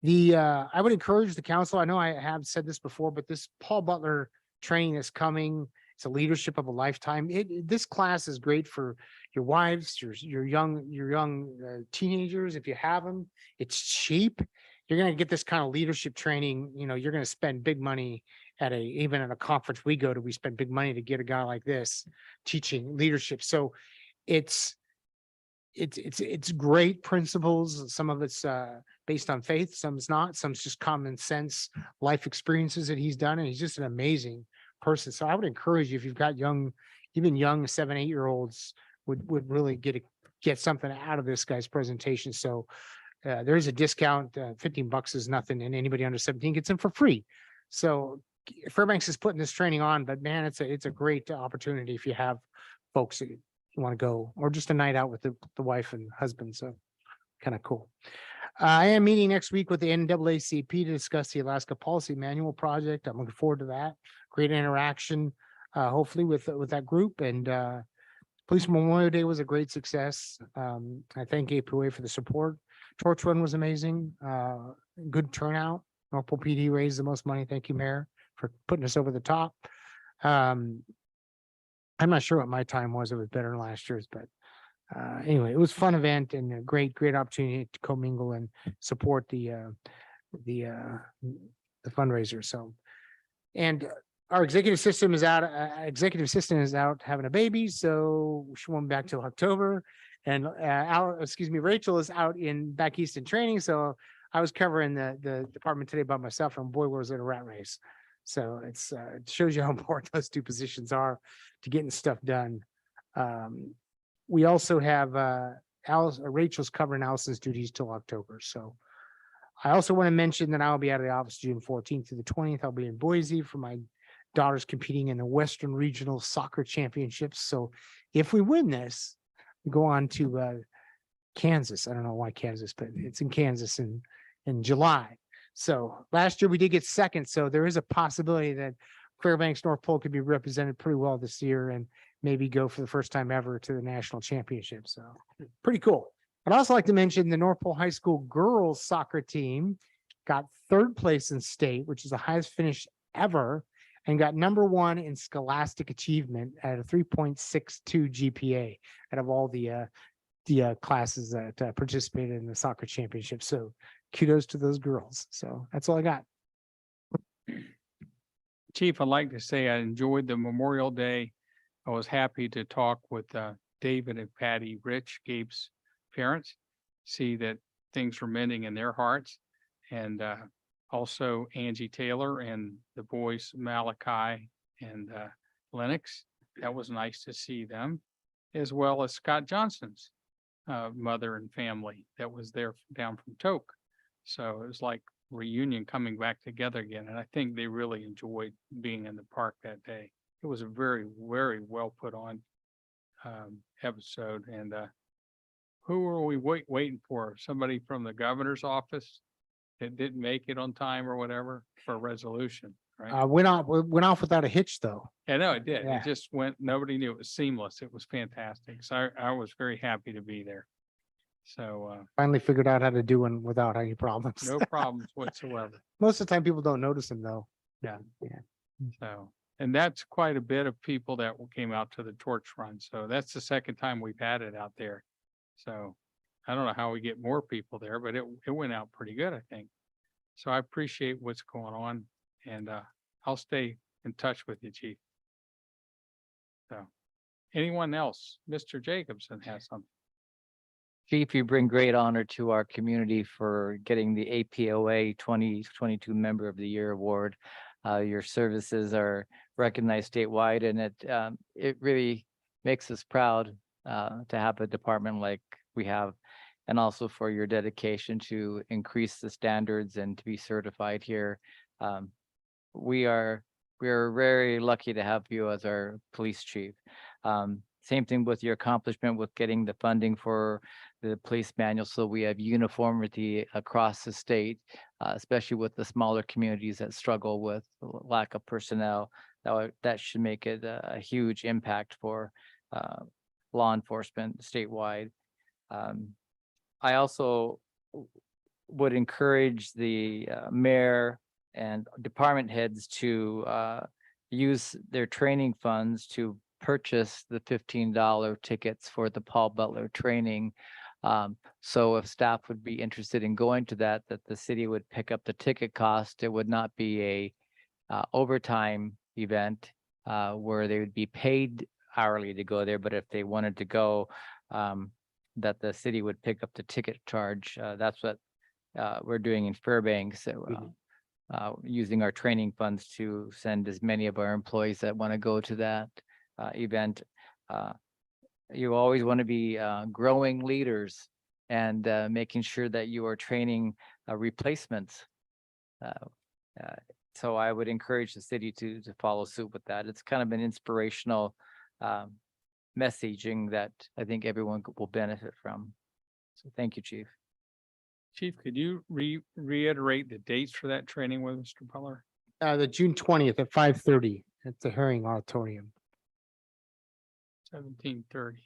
I would encourage the council. I know I have said this before, but this Paul Butler training is coming. It's a leadership of a lifetime. This class is great for your wives, your young teenagers. If you have them, it's cheap. You're going to get this kind of leadership training. You're going to spend big money even at a conference we go to. We spend big money to get a guy like this teaching leadership. So it's great principles. Some of it's based on faith, some's not, some's just common sense life experiences that he's done, and he's just an amazing person. So I would encourage you, if you've got even young 7-8-year-olds would really get something out of this guy's presentation. So there is a discount. $15 is nothing, and anybody under 17 gets in for free. So Fairbanks is putting this training on, but man, it's a great opportunity if you have folks that want to go, or just a night out with the wife and husband. So kind of cool. I am meeting next week with the NAACP to discuss the Alaska Policy Manual project. I'm looking forward to that. Great interaction, hopefully with that group. And Police Memorial Day was a great success. I thank APOA for the support. Torch Run was amazing. Good turnout. Norfolk PD raised the most money. Thank you, Mayor, for putting us over the top. I'm not sure what my time was. It was better than last year's, but anyway, it was a fun event and a great opportunity to commingle and support the fundraiser. So, and our executive assistant is out having a baby, so she won't be back till October. And Rachel is out back east in training. So I was covering the department today by myself, and boy, was it a rat race. So it shows you how important those two positions are to getting stuff done. We also have Rachel's covering Allison's duties till October. So I also want to mention that I'll be out of the office June 14th through the 20th. I'll be in Boise for my daughter's competing in the Western Regional Soccer Championships. So if we win this, we go on to Kansas. I don't know why Kansas, but it's in Kansas in July. So last year we did get second. So there is a possibility that Fairbanks North Pole could be represented pretty well this year and maybe go for the first time ever to the national championship. So pretty cool. I'd also like to mention the North Pole High School girls soccer team got third place in state, which is the highest finish ever, and got number 1 in scholastic achievement at a 3.62 GPA out of all the classes that participated in the soccer championship. So kudos to those girls. So that's all I got. Chief, I'd like to say I enjoyed the Memorial Day. I was happy to talk with David and Patty Rich, Gabe's parents, see that things were mending in their hearts. And also Angie Taylor and the boys, Malachi and Lennox. That was nice to see them, as well as Scott Johnson's mother and family that was there down from Toke. So it was like reunion coming back together again. And I think they really enjoyed being in the park that day. It was a very, very well put on episode. And who were we waiting for? Somebody from the governor's office that didn't make it on time or whatever for a resolution, right? Went off without a hitch though. I know it did. Yeah. It just went, nobody knew it was seamless. It was fantastic. So I was very happy to be there. So, Finally figured out how to do one without any problems. no problems whatsoever. Most of the time people don't notice them though. So, and that's quite a bit of people that came out to the torch run. So that's the second time we've had it out there. So I don't know how we get more people there, but it went out pretty good, I think. So I appreciate what's going on, and I'll stay in touch with you, Chief. So anyone else? Mr. Jacobson has something. Chief, you bring great honor to our community for getting the APOA 2022 Member of the Year Award. Your services are recognized statewide, and it really makes us proud to have a department like we have, and also for your dedication to increase the standards and to be certified here. We are very lucky to have you as our police chief. Same thing with your accomplishment with getting the funding for the police manual, so we have uniformity across the state, especially with the smaller communities that struggle with lack of personnel. That should make it a huge impact for law enforcement statewide. I also would encourage the mayor and department heads to use their training funds to purchase the $15 tickets for the Paul Butler training. So if staff would be interested in going to that the city would pick up the ticket cost. It would not be a overtime event where they would be paid hourly to go there, but if they wanted to go, that the city would pick up the ticket charge. That's what we're doing in Fairbanks. Using our training funds to send as many of our employees that want to go to that event. You always want to be growing leaders and making sure that you are training replacements. So I would encourage the city to follow suit with that. It's kind of an inspirational messaging that I think everyone will benefit from. So thank you, Chief. Chief, could you reiterate the dates for that training with Mr. Butler? The June 20th at 5:30 at the Herring Auditorium. 17:30.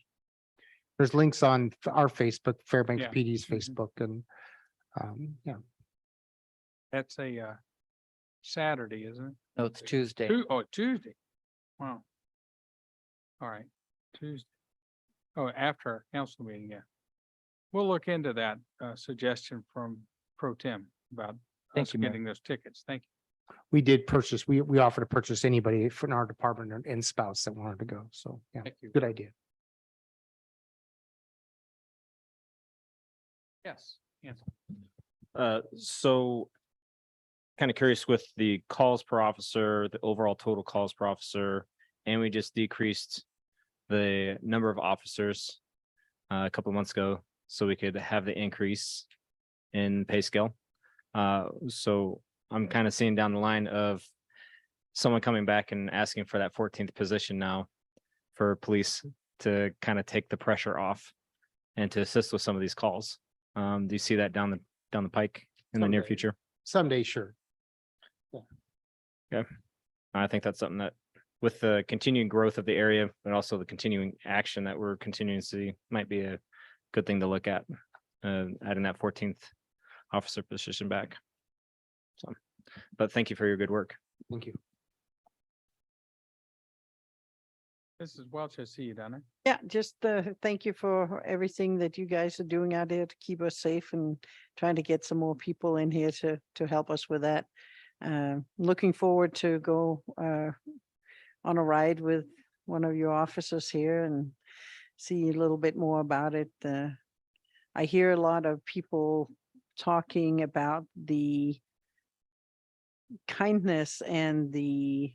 There's links on our Facebook, Fairbanks Yeah. PD's Mhm. Facebook, and yeah. That's a Saturday, isn't it? No, it's Tuesday. Tuesday. Wow. All right, Tuesday. Oh, after our council meeting, yeah. We'll look into that suggestion from Pro Tem about Thank us you, Mayor. getting those tickets. Thank you. We did purchase, we offered to purchase anybody from our department and spouse that wanted to go. So, yeah, Thank you. good idea. Yes. Yes. So kind of curious with the calls per officer, the overall total calls per officer, and we just decreased the number of officers a couple of months ago, so we could have the increase in pay scale. So I'm kind of seeing down the line of someone coming back and asking for that 14th position now for police to kind of take the pressure off and to assist with some of these calls. Do you see that down the pike in the near Someday. future? Someday, sure. I think that's something that with the continuing growth of the area, but also the continuing action that we're continuing to see might be a good thing to look at, adding that 14th officer position back. So, but thank you for your good work. Thank you. Mrs. Welch, I see you down there. Yeah, just thank you for everything that you guys are doing out here to keep us safe and trying to get some more people in here to help us with that. Looking forward to go on a ride with one of your officers here and see a little bit more about it. I hear a lot of people talking about the kindness and the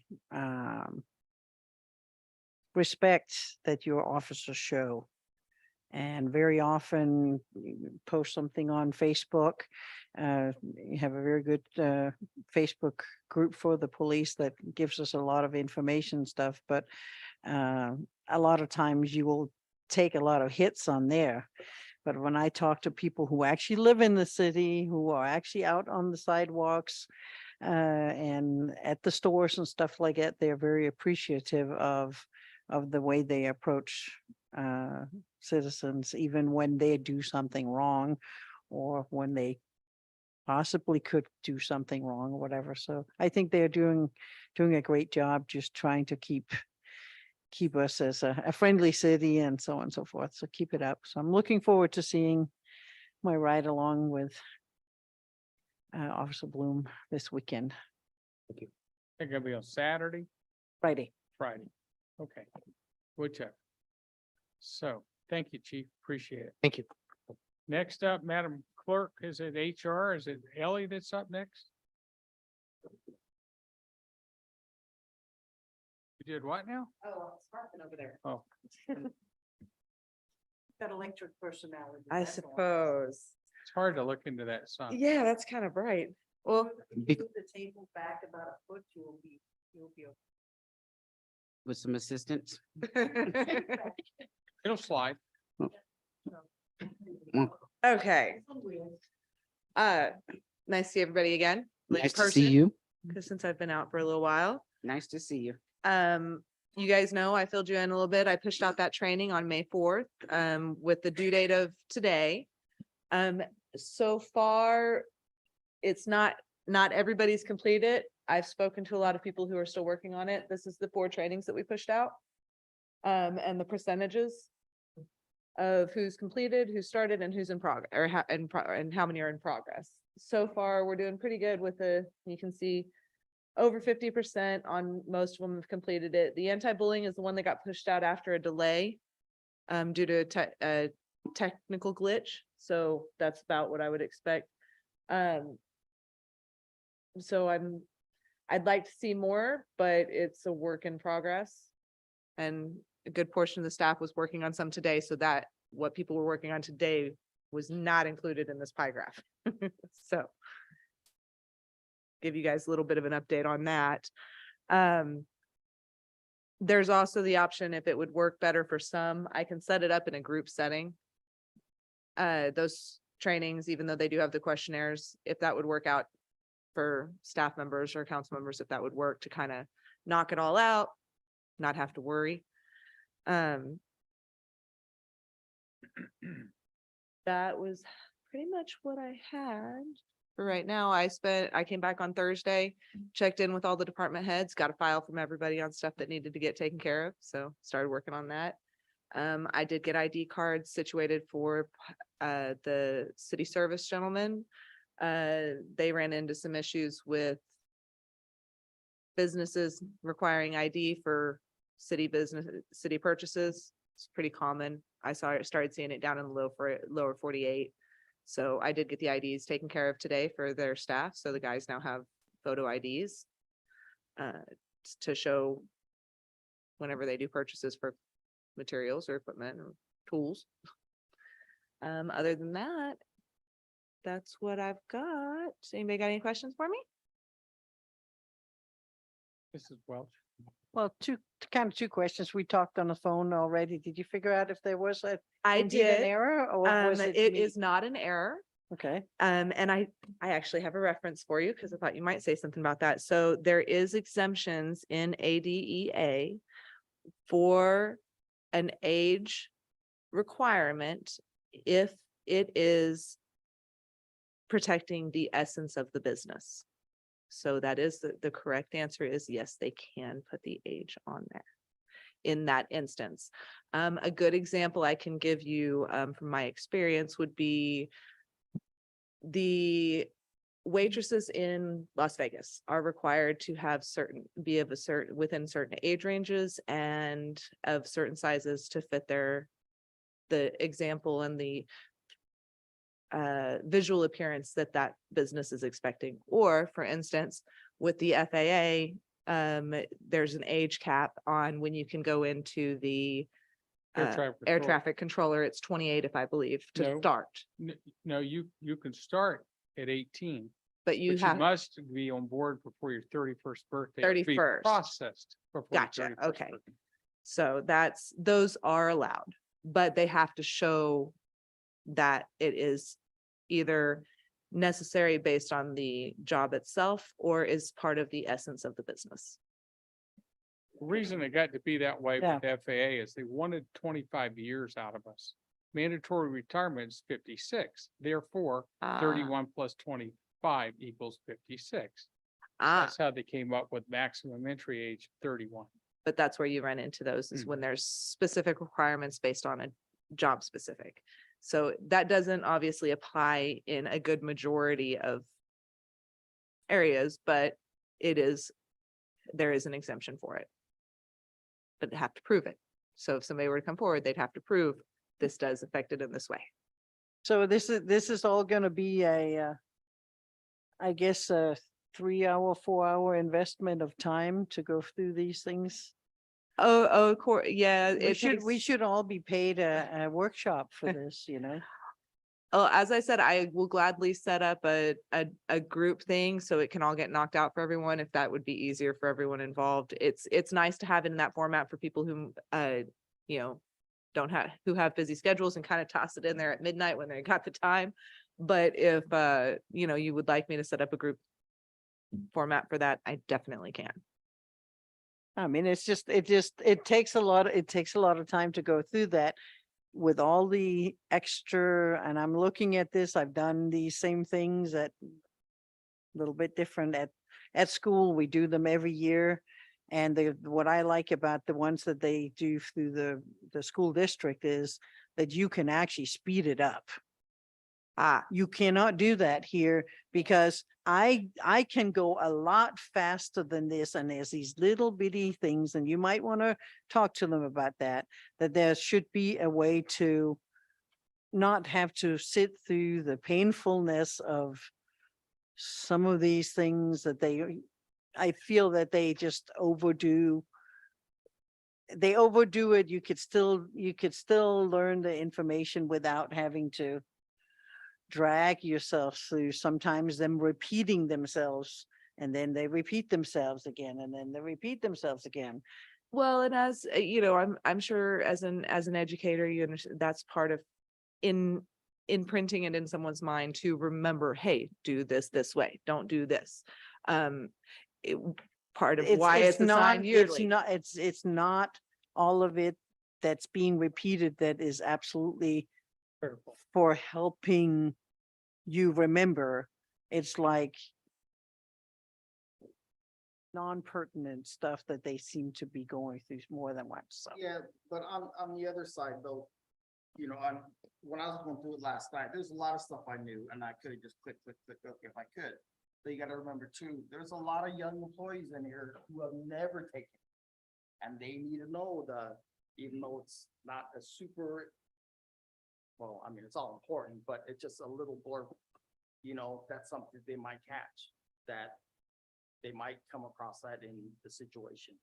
respect that your officers show. And very often you post something on Facebook. You have a very good Facebook group for the police that gives us a lot of information stuff, but a lot of times you will take a lot of hits on there. But when I talk to people who actually live in the city, who are actually out on the sidewalks, and at the stores and stuff like that, they're very appreciative of the way they approach citizens, even when they do something wrong or when they possibly could do something wrong or whatever. So I think they're doing a great job just trying to keep us as a friendly city and so on and so forth. So keep it up. So I'm looking forward to seeing my ride along with Officer Bloom this weekend, They're gonna be on Saturday, Friday. Friday. Okay, whichever. So, thank you, Chief. Appreciate it. Thank you. Next up, Madam Clerk, is it HR? Is it Ellie that's up next? You did what now? Oh, it's Martin over there. Oh, Got electric personality. I suppose. it's hard to look into that sun. Yeah, that's kind of bright. Well, Be- Move the table back about a foot, you'll be okay. With some assistance. It'll slide. okay. Nice to see everybody again. like in Nice to see person, you. Because since I've been out for a little while. Nice to see you. You guys know I filled you in a little bit. I pushed out that training on May 4th, with the due date of today. So far, it's not everybody's completed. I've spoken to a lot of people who are still working on it. This is the 4 trainings that we pushed out. And the percentages of who's completed, who started, and who's in progress, or and how many are in progress. So far, we're doing pretty good with you can see over 50% on most of them have completed it. The anti-bullying is the one that got pushed out after a delay due to a technical glitch. So that's about what I would expect. So I'd like to see more, but it's a work in progress. And a good portion of the staff was working on some today, so that what people were working on today was not included in this pie graph. So give you guys a little bit of an update on that. There's also the option, if it would work better for some, I can set it up in a group setting. Those trainings, even though they do have the questionnaires, if that would work out for staff members or council members, if that would work to kind of knock it all out, not have to worry. That was pretty much what I had for right now. I came back on Thursday, checked in with all the department heads, got a file from everybody on stuff that needed to get taken care of. So started working on that. I did get ID cards situated for the city service gentlemen. They ran into some issues with businesses requiring ID for city purchases. It's pretty common. I started seeing it down in the lower 48. So I did get the IDs taken care of today for their staff. So the guys now have photo IDs to show whenever they do purchases for materials or equipment or tools. Other than that, that's what I've got. Anybody got any questions for me? This is Welch. Well, two questions. We talked on the phone already. Did you figure out if there was I indeed an did. error or was It me? is not an error. Okay. And I actually have a reference for you because I thought you might say something about that. So there is exemptions in ADEA for an age requirement if it is protecting the essence of the business. So that is the correct answer is yes, they can put the age on there in that instance. A good example I can give you from my experience would be the waitresses in Las Vegas are required to have within certain age ranges and of certain sizes to fit the example and the visual appearance that business is expecting. Or for instance, with the FAA, there's an age cap on when you can go into the air traffic controller. It's 28, if I believe, to start. No, you can start at 18, But you but you must be on board before your 31st birthday. or be 31st. Processed. before your Gotcha. 31st Okay. birthday. So those are allowed, but they have to show that it is either necessary based on the job itself or is part of the essence of the business. The reason it got to be that way with FAA is they wanted 25 years out of us. Mandatory retirement is 56, therefore 31 plus 25 equals 56. That's how they came up with maximum entry age 31. But that's where you run into those is when there's specific requirements based on a job specific. So that doesn't obviously apply in a good majority of areas, but there is an exemption for it. But they have to prove it. So if somebody were to come forward, they'd have to prove this does affect it in this way. So this is all gonna be I guess, a 3-hour, 4-hour investment of time to go through these things. Oh, yeah. We should all be paid a workshop for this, you know? Oh, as I said, I will gladly set up a group thing so it can all get knocked out for everyone, if that would be easier for everyone involved. It's nice to have it in that format for people who, who have busy schedules and kind of toss it in there at midnight when they got the time. But if, you would like me to set up a group format for that, I definitely can. I mean, it takes a lot of time to go through that with all the extra, and I'm looking at this, I've done these same things a little bit different at school. We do them every year. And what I like about the ones that they do through the school district is that you can actually speed it up. You cannot do that here because I can go a lot faster than this, and there's these little bitty things, and you might want to talk to them about that there should be a way to not have to sit through the painfulness of some of these things that I feel that they just overdo. They overdo it. You could still learn the information without having to drag yourself through sometimes them repeating themselves, and then they repeat themselves again, and then they repeat themselves again. Well, and as I'm sure as an educator, you understand that's part of imprinting it in someone's mind to remember, hey, do this way, don't do this. Part of why it's assigned yearly. It's not all of it that's being repeated that is absolutely for helping you remember. It's like non-pertinent stuff that they seem to be going through more than once. So. Yeah, but on the other side though, when I was going through it last night, there's a lot of stuff I knew and I could have just click if I could. But you got to remember too, there's a lot of young employees in here who have never taken it. And they need to know even though it's not a super, well, I mean, it's all important, but it's just a little blurb, that's something they might catch, that they might come across that in the situation.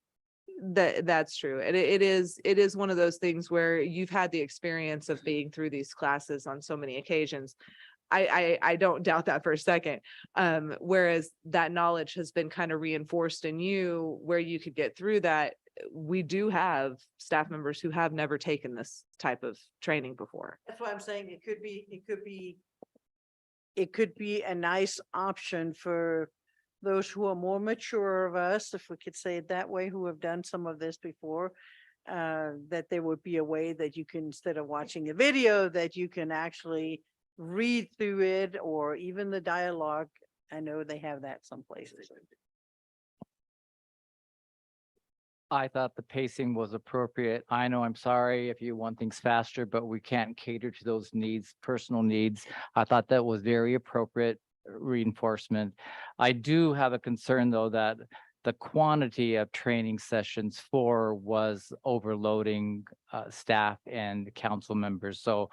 That's true. And it is one of those things where you've had the experience of being through these classes on so many occasions. I don't doubt that for a second. Whereas that knowledge has been kind of reinforced in you where you could get through that. We do have staff members who have never taken this type of training before. That's why I'm saying it could be a nice option for those who are more mature of us, if we could say it that way, who have done some of this before, that there would be a way that you can, instead of watching a video, that you can actually read through it, or even the dialogue. I know they have that some places. I thought the pacing was appropriate. I know, I'm sorry if you want things faster, but we can't cater to those needs, personal needs. I thought that was very appropriate reinforcement. I do have a concern though that the quantity of training sessions was overloading staff and council members. So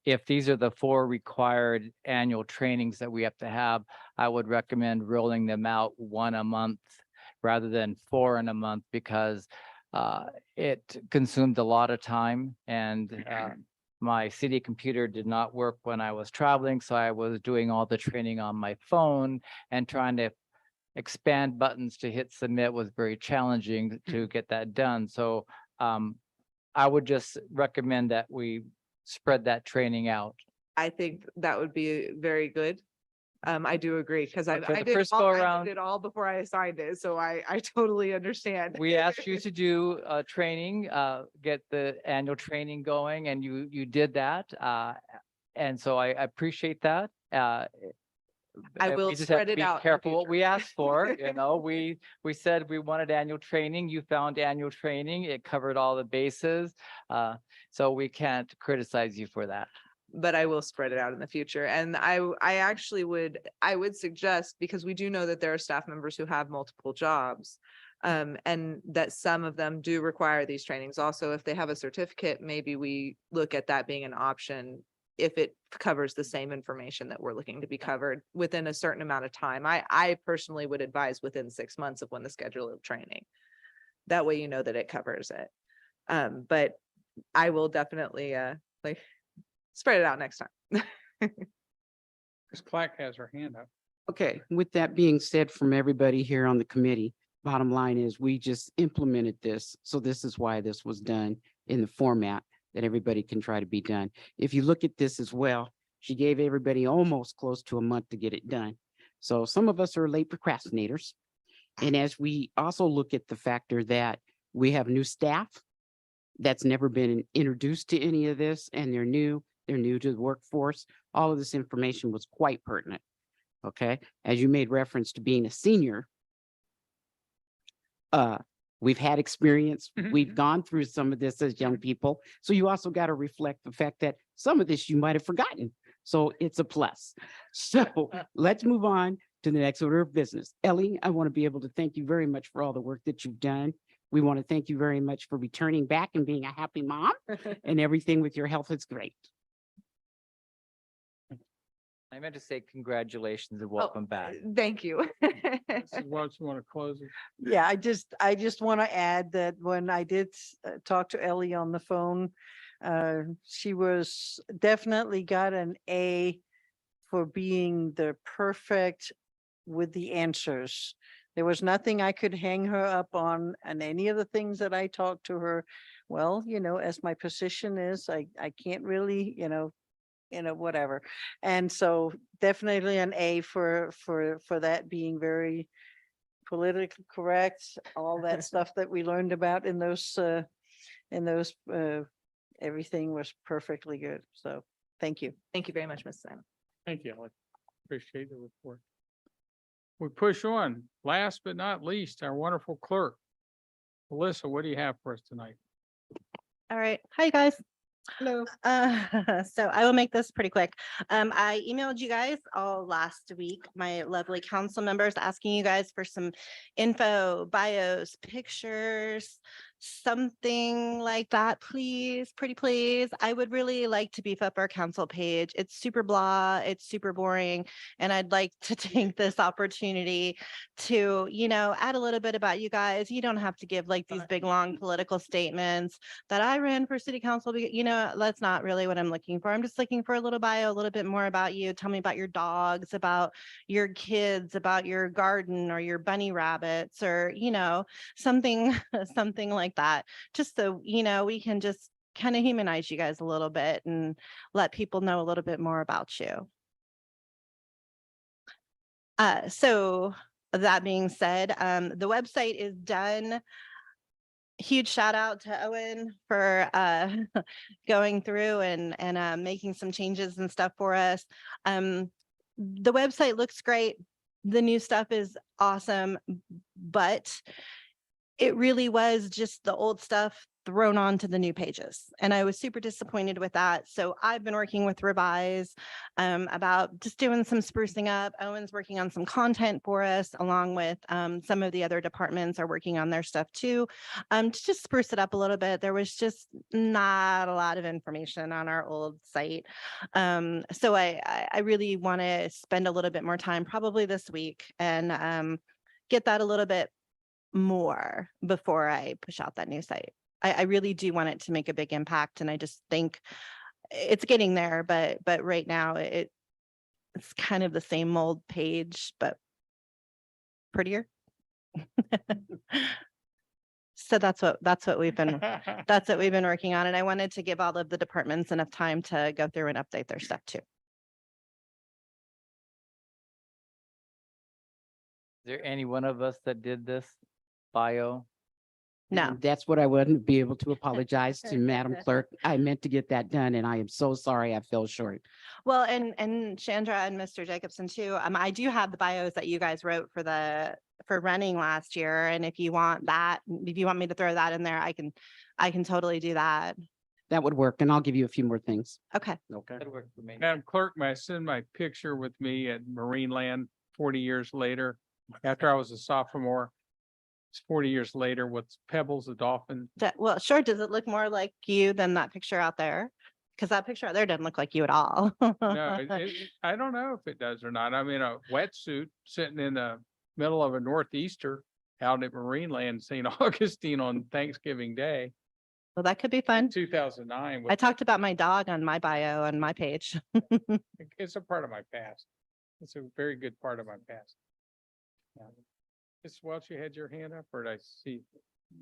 if these are the 4 required annual trainings that we have to have, I would recommend rolling them out 1 a month rather than 4 in a month, because it consumed a lot of time, and my city computer did not work when I was traveling. So I was doing all the training on my phone, and trying to expand buttons to hit submit was very challenging to get that done. So I would just recommend that we spread that training out. I think that would be very good. I do agree, because I For the did first all, go I around- did it all before I signed it, so I totally understand. We asked you to do training, get the annual training going, and you did that. And so I appreciate that. I we will just have spread to it be out in the careful what future. we asked for, we said we wanted annual training. You found annual training. It covered all the bases. So we can't criticize you for that. But I will spread it out in the future. And I actually I would suggest, because we do know that there are staff members who have multiple jobs. And that some of them do require these trainings. Also, if they have a certificate, maybe we look at that being an option if it covers the same information that we're looking to be covered within a certain amount of time. I personally would advise within 6 months of when the schedule of training. That way, you know that it covers it. But I will definitely like spread it out next time. Ms. Clack has her hand up. Okay, with that being said, from everybody here on the committee, bottom line is we just implemented this. So this is why this was done in the format that everybody can try to be done. If you look at this as well, she gave everybody almost close to a month to get it done. So some of us are late procrastinators. And as we also look at the factor that we have new staff that's never been introduced to any of this, and they're new to the workforce, all of this information was quite pertinent. Okay, as you made reference to being a senior, we've had experience, we've gone through some of this as young people. So you also got to reflect the fact that some of this you might have forgotten. So it's a plus. So let's move on to the next order of business. Ellie, I want to be able to thank you very much for all the work that you've done. We want to thank you very much for returning back and being a happy mom, and everything with your health is great. I meant to say congratulations and welcome back. Thank you. Mrs. Welch, you want to close it? Yeah, I just want to add that when I did talk to Ellie on the phone, she was definitely got an A for being the perfect with the answers. There was nothing I could hang her up on, and any of the things that I talked to her. Well, as my position is, I can't really, whatever. And so definitely an A for that, being very politically correct, all that stuff that we learned about in those, everything was perfectly good. So thank you. Thank you very much, Ms. Simon. Thank you, Ellie. Appreciate the report. We push on. Last but not least, our wonderful clerk. Melissa, what do you have for us tonight? All right. Hi, guys. Hello. So I will make this pretty quick. I emailed you guys all last week, my lovely council members, asking you guys for some info, bios, pictures, something like that, please, pretty please. I would really like to beef up our council page. It's super blah, it's super boring. And I'd like to take this opportunity to, add a little bit about you guys. You don't have to give like these big, long political statements that I ran for city council. That's not really what I'm looking for. I'm just looking for a little bio, a little bit more about you. Tell me about your dogs, about your kids, about your garden or your bunny rabbits, or, something, something like that. Just so, we can just kind of humanize you guys a little bit and let people know a little bit more about you. So that being said, the website is done. Huge shout out to Owen for going through and making some changes and stuff for us. The website looks great. The new stuff is awesome, but it really was just the old stuff thrown onto the new pages. And I was super disappointed with that. So I've been working with Revise about just doing some sprucing up. Owen's working on some content for us, along with some of the other departments are working on their stuff too, to just spruce it up a little bit. There was just not a lot of information on our old site. So I really want to spend a little bit more time, probably this week, and get that a little bit more before I push out that new site. I really do want it to make a big impact, and I just think it's getting there, but right now it's kind of the same old page, but prettier. So that's what we've been, that's what we've been working on. And I wanted to give all of the departments enough time to go through and update their stuff too. Is there any one of us that did this bio? No. And that's what I wouldn't be able to apologize to Madam Clerk. I meant to get that done and I am so sorry I fell short. Well, and Chandra and Mr. Jacobson too. I do have the bios that you guys wrote for running last year. And if you want me to throw that in there, I can totally do that. That would work and I'll give you a few more things. Okay. Okay. That worked for me. Madam Clerk, may I send my picture with me at Marine Land 40 years later, after I was a sophomore? It's 40 years later with Pebbles, the dolphin. Well, sure. Does it look more like you than that picture out there? Because that picture out there doesn't look like you at all. No, I don't know if it does or not. I'm in a wetsuit sitting in the middle of a northeaster out at Marine Land, St. Augustine on Thanksgiving Day, Well, that could be fun. 2009. I talked about my dog on my bio on my page. It's a part of my past. It's a very good part of my past. Yeah. Ms. Welch, you had your hand up, or did I see?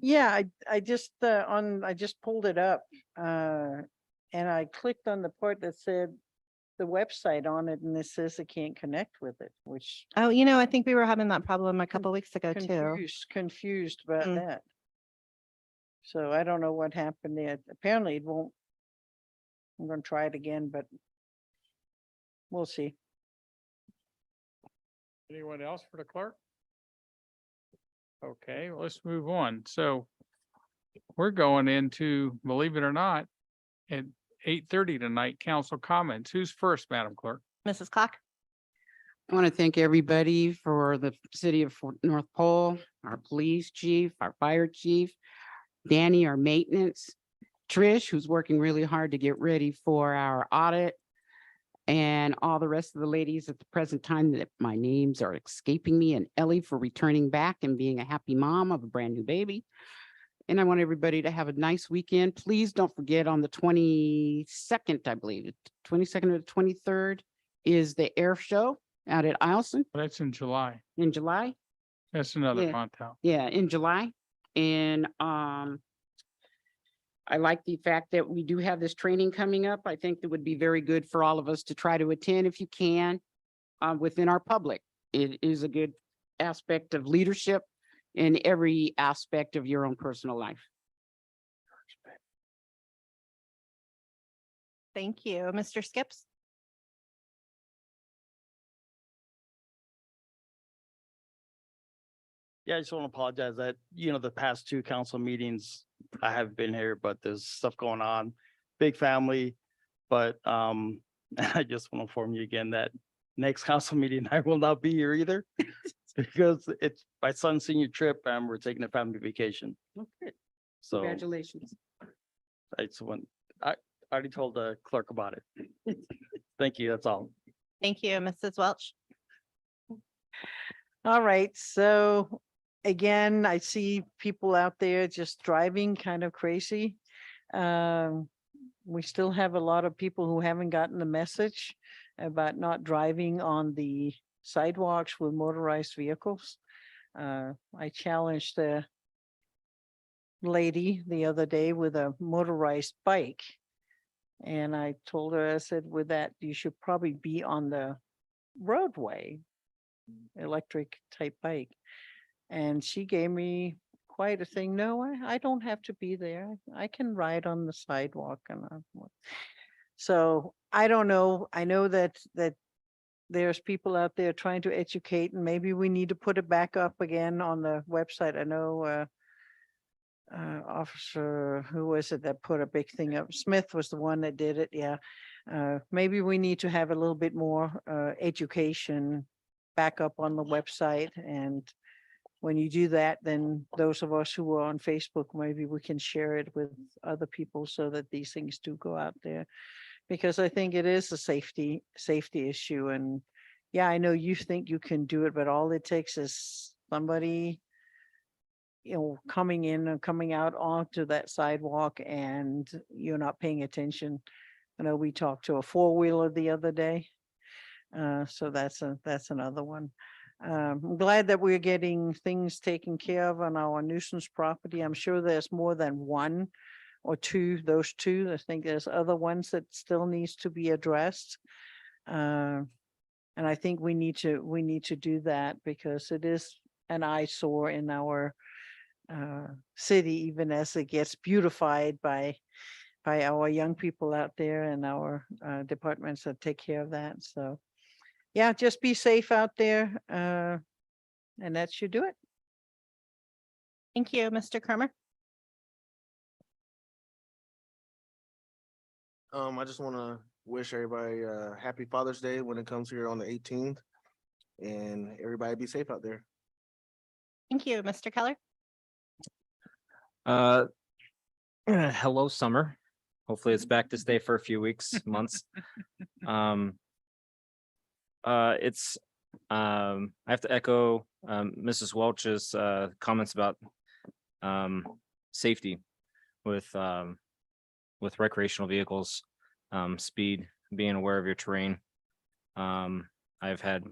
Yeah, I just I just pulled it up and I clicked on the part that said the website on it and it says it can't connect with it, which Oh, I think we were having that problem a couple weeks ago too. confused about Mm. that. So I don't know what happened there. Apparently it won't. I'm gonna try it again, but we'll see. Anyone else for the clerk? Okay, well, let's move on. So we're going into, believe it or not, at 8:30 tonight, council comments. Who's first, Madam Clerk? Mrs. Clock? I want to thank everybody for the city of North Pole, our police chief, our fire chief, Danny, our maintenance, Trish, who's working really hard to get ready for our audit, and all the rest of the ladies at the present time that my names are escaping me, and Ellie for returning back and being a happy mom of a brand new baby. And I want everybody to have a nice weekend. Please don't forget on the 22nd, I believe, 22nd or the 23rd is the air show out at Eielson That's in July. in July. That's another Yeah. month out. Yeah, in July. And I like the fact that we do have this training coming up. I think that would be very good for all of us to try to attend if you can within our public. It is a good aspect of leadership in every aspect of your own personal life. Thank you. Mr. Skips? Yeah, I just want to apologize that, the past two council meetings, I have been here, but there's stuff going on, big family. But I just want to inform you again that next council meeting, I will not be here either. Because it's my son's senior trip and we're taking a family vacation. Okay, So congratulations. I already told the clerk about it. Thank you, that's all. Thank you, Mrs. Welch. All right, so again, I see people out there just driving kind of crazy. We still have a lot of people who haven't gotten the message about not driving on the sidewalks with motorized vehicles. I challenged a lady the other day with a motorized bike. And I told her, I said, with that, you should probably be on the roadway, electric type bike. And she gave me quite a thing. No, I don't have to be there. I can ride on the sidewalk and so I don't know. I know that there's people out there trying to educate and maybe we need to put it back up again on the website. I know officer, who was it that put a big thing up? Smith was the one that did it. Yeah. Maybe we need to have a little bit more education back up on the website. And when you do that, then those of us who are on Facebook, maybe we can share it with other people so that these things do go out there. Because I think it is a safety issue. And yeah, I know you think you can do it, but all it takes is somebody, coming in and coming out onto that sidewalk and you're not paying attention. I know we talked to a four-wheeler the other day. So that's another one. I'm glad that we're getting things taken care of on our nuisance property. I'm sure there's more than one or two, those two. I think there's other ones that still needs to be addressed. And I think we need to do that because it is an eyesore in our city, even as it gets beautified by our young people out there and our departments that take care of that. So yeah, just be safe out there. And that should do it. Thank you, Mr. Kramer. I just want to wish everybody happy Father's Day when it comes here on the 18th, and everybody be safe out there. Thank you, Mr. Keller. Hello, summer. Hopefully it's back to stay for a few weeks, months. I have to echo Mrs. Welch's comments about safety with recreational vehicles, speed, being aware of your terrain. I've had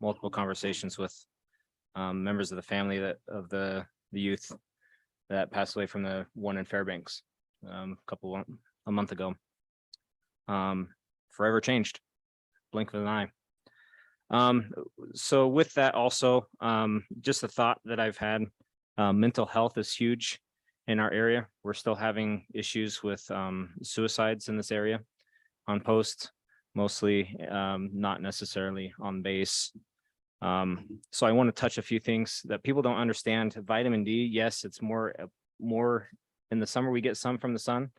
multiple conversations with members of the family of the youth that passed away from the one in Fairbanks a month ago. Forever changed, blink of an eye. So with that also, just a thought that I've had, mental health is huge in our area. We're still having issues with suicides in this area on post, mostly not necessarily on base. So I want to touch a few things that people don't understand. Vitamin D, yes, it's more in the summer, we get some from the sun,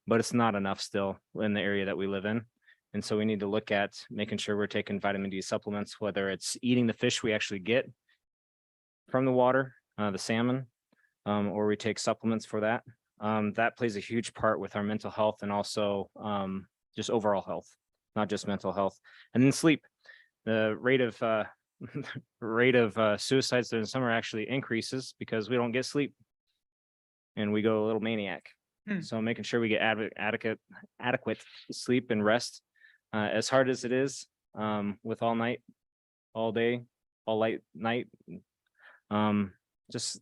but it's not enough still in the area that we live in. And so we need to look at making sure we're taking vitamin D supplements, whether it's eating the fish we actually get from the water, the salmon, or we take supplements for that. That plays a huge part with our mental health and also just overall health, not just mental health. And then sleep. The rate of suicides during the summer actually increases because we don't get sleep and we go a little maniac. So making sure we get adequate sleep and rest, as hard as it is, with all night, all day, all light night. Just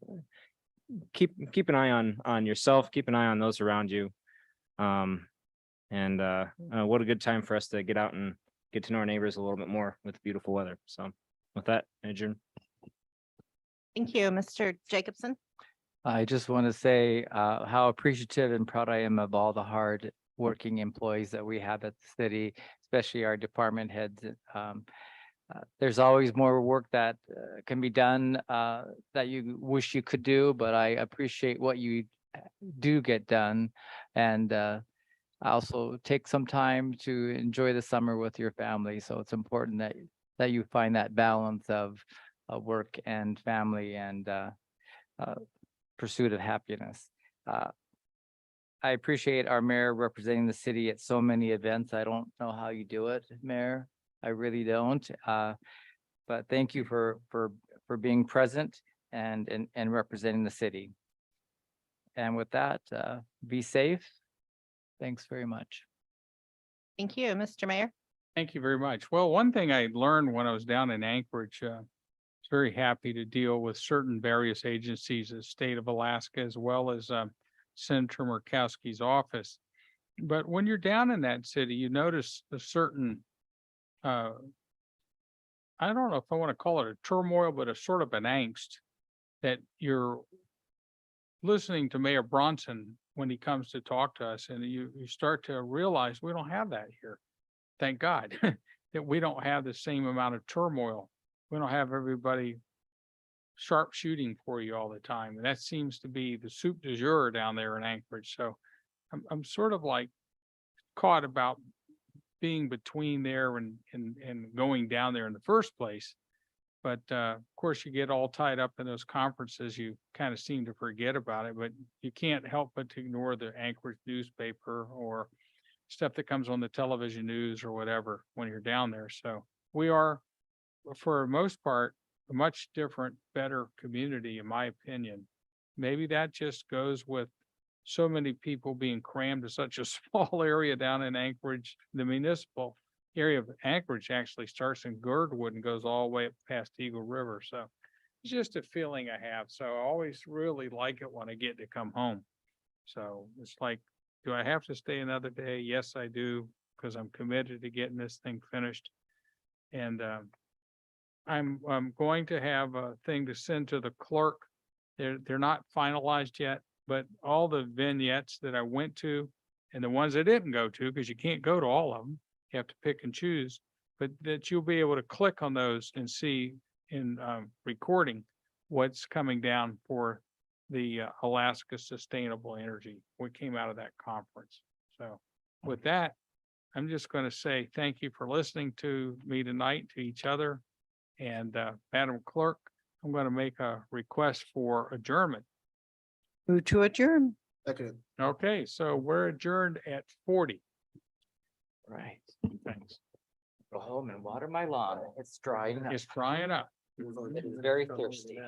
keep an eye on yourself, keep an eye on those around you. And what a good time for us to get out and get to know our neighbors a little bit more with beautiful weather. So with that, adjourn. Thank you, Mr. Jacobson. I just want to say how appreciative and proud I am of all the hard working employees that we have at the city, especially our department heads. There's always more work that can be done that you wish you could do, but I appreciate what you do get done. And also take some time to enjoy the summer with your family. So it's important that you find that balance of work and family and pursuit of happiness. I appreciate our mayor representing the city at so many events. I don't know how you do it, Mayor. I really don't. But thank you for being present and representing the city. And with that, be safe. Thanks very much. Thank you, Mr. Mayor. Thank you very much. Well, one thing I learned when I was down in Anchorage, was very happy to deal with certain various agencies, the state of Alaska, as well as Senator Murkowski's office. But when you're down in that city, you notice a certain, I don't know if I want to call it a turmoil, but a sort of an angst that you're listening to Mayor Bronson when he comes to talk to us, and you start to realize we don't have that here. Thank God that we don't have the same amount of turmoil. We don't have everybody sharp shooting for you all the time. And that seems to be the soup du jour down there in Anchorage. So I'm sort of like caught about being between there and going down there in the first place. But of course, you get all tied up in those conferences, you kind of seem to forget about it, but you can't help but to ignore the Anchorage newspaper or stuff that comes on the television news or whatever when you're down there. So we are, for the most part, a much different, better community, in my opinion. Maybe that just goes with so many people being crammed to such a small area down in Anchorage, the municipal. area of Anchorage actually starts in Girdwood and goes all the way up past Eagle River. So it's just a feeling I have. So I always really like it when I get to come home. So it's like, do I have to stay another day? Yes, I do, because I'm committed to getting this thing finished. And I'm going to have a thing to send to the clerk. They're not finalized yet, but all the vignettes that I went to and the ones I didn't go to, because you can't go to all of them, you have to pick and choose, but that you'll be able to click on those and see in recording what's coming down for the Alaska Sustainable Energy, what came out of that conference. So with that, I'm just going to say thank you for listening to me tonight, to each other. And Madam Clerk, I'm going to make a request for adjournment. Move to adjourn. Second. Okay, so we're adjourned at 40. Right. Thanks. Go home and water my lawn. It's drying up. It's drying up. Very thirsty.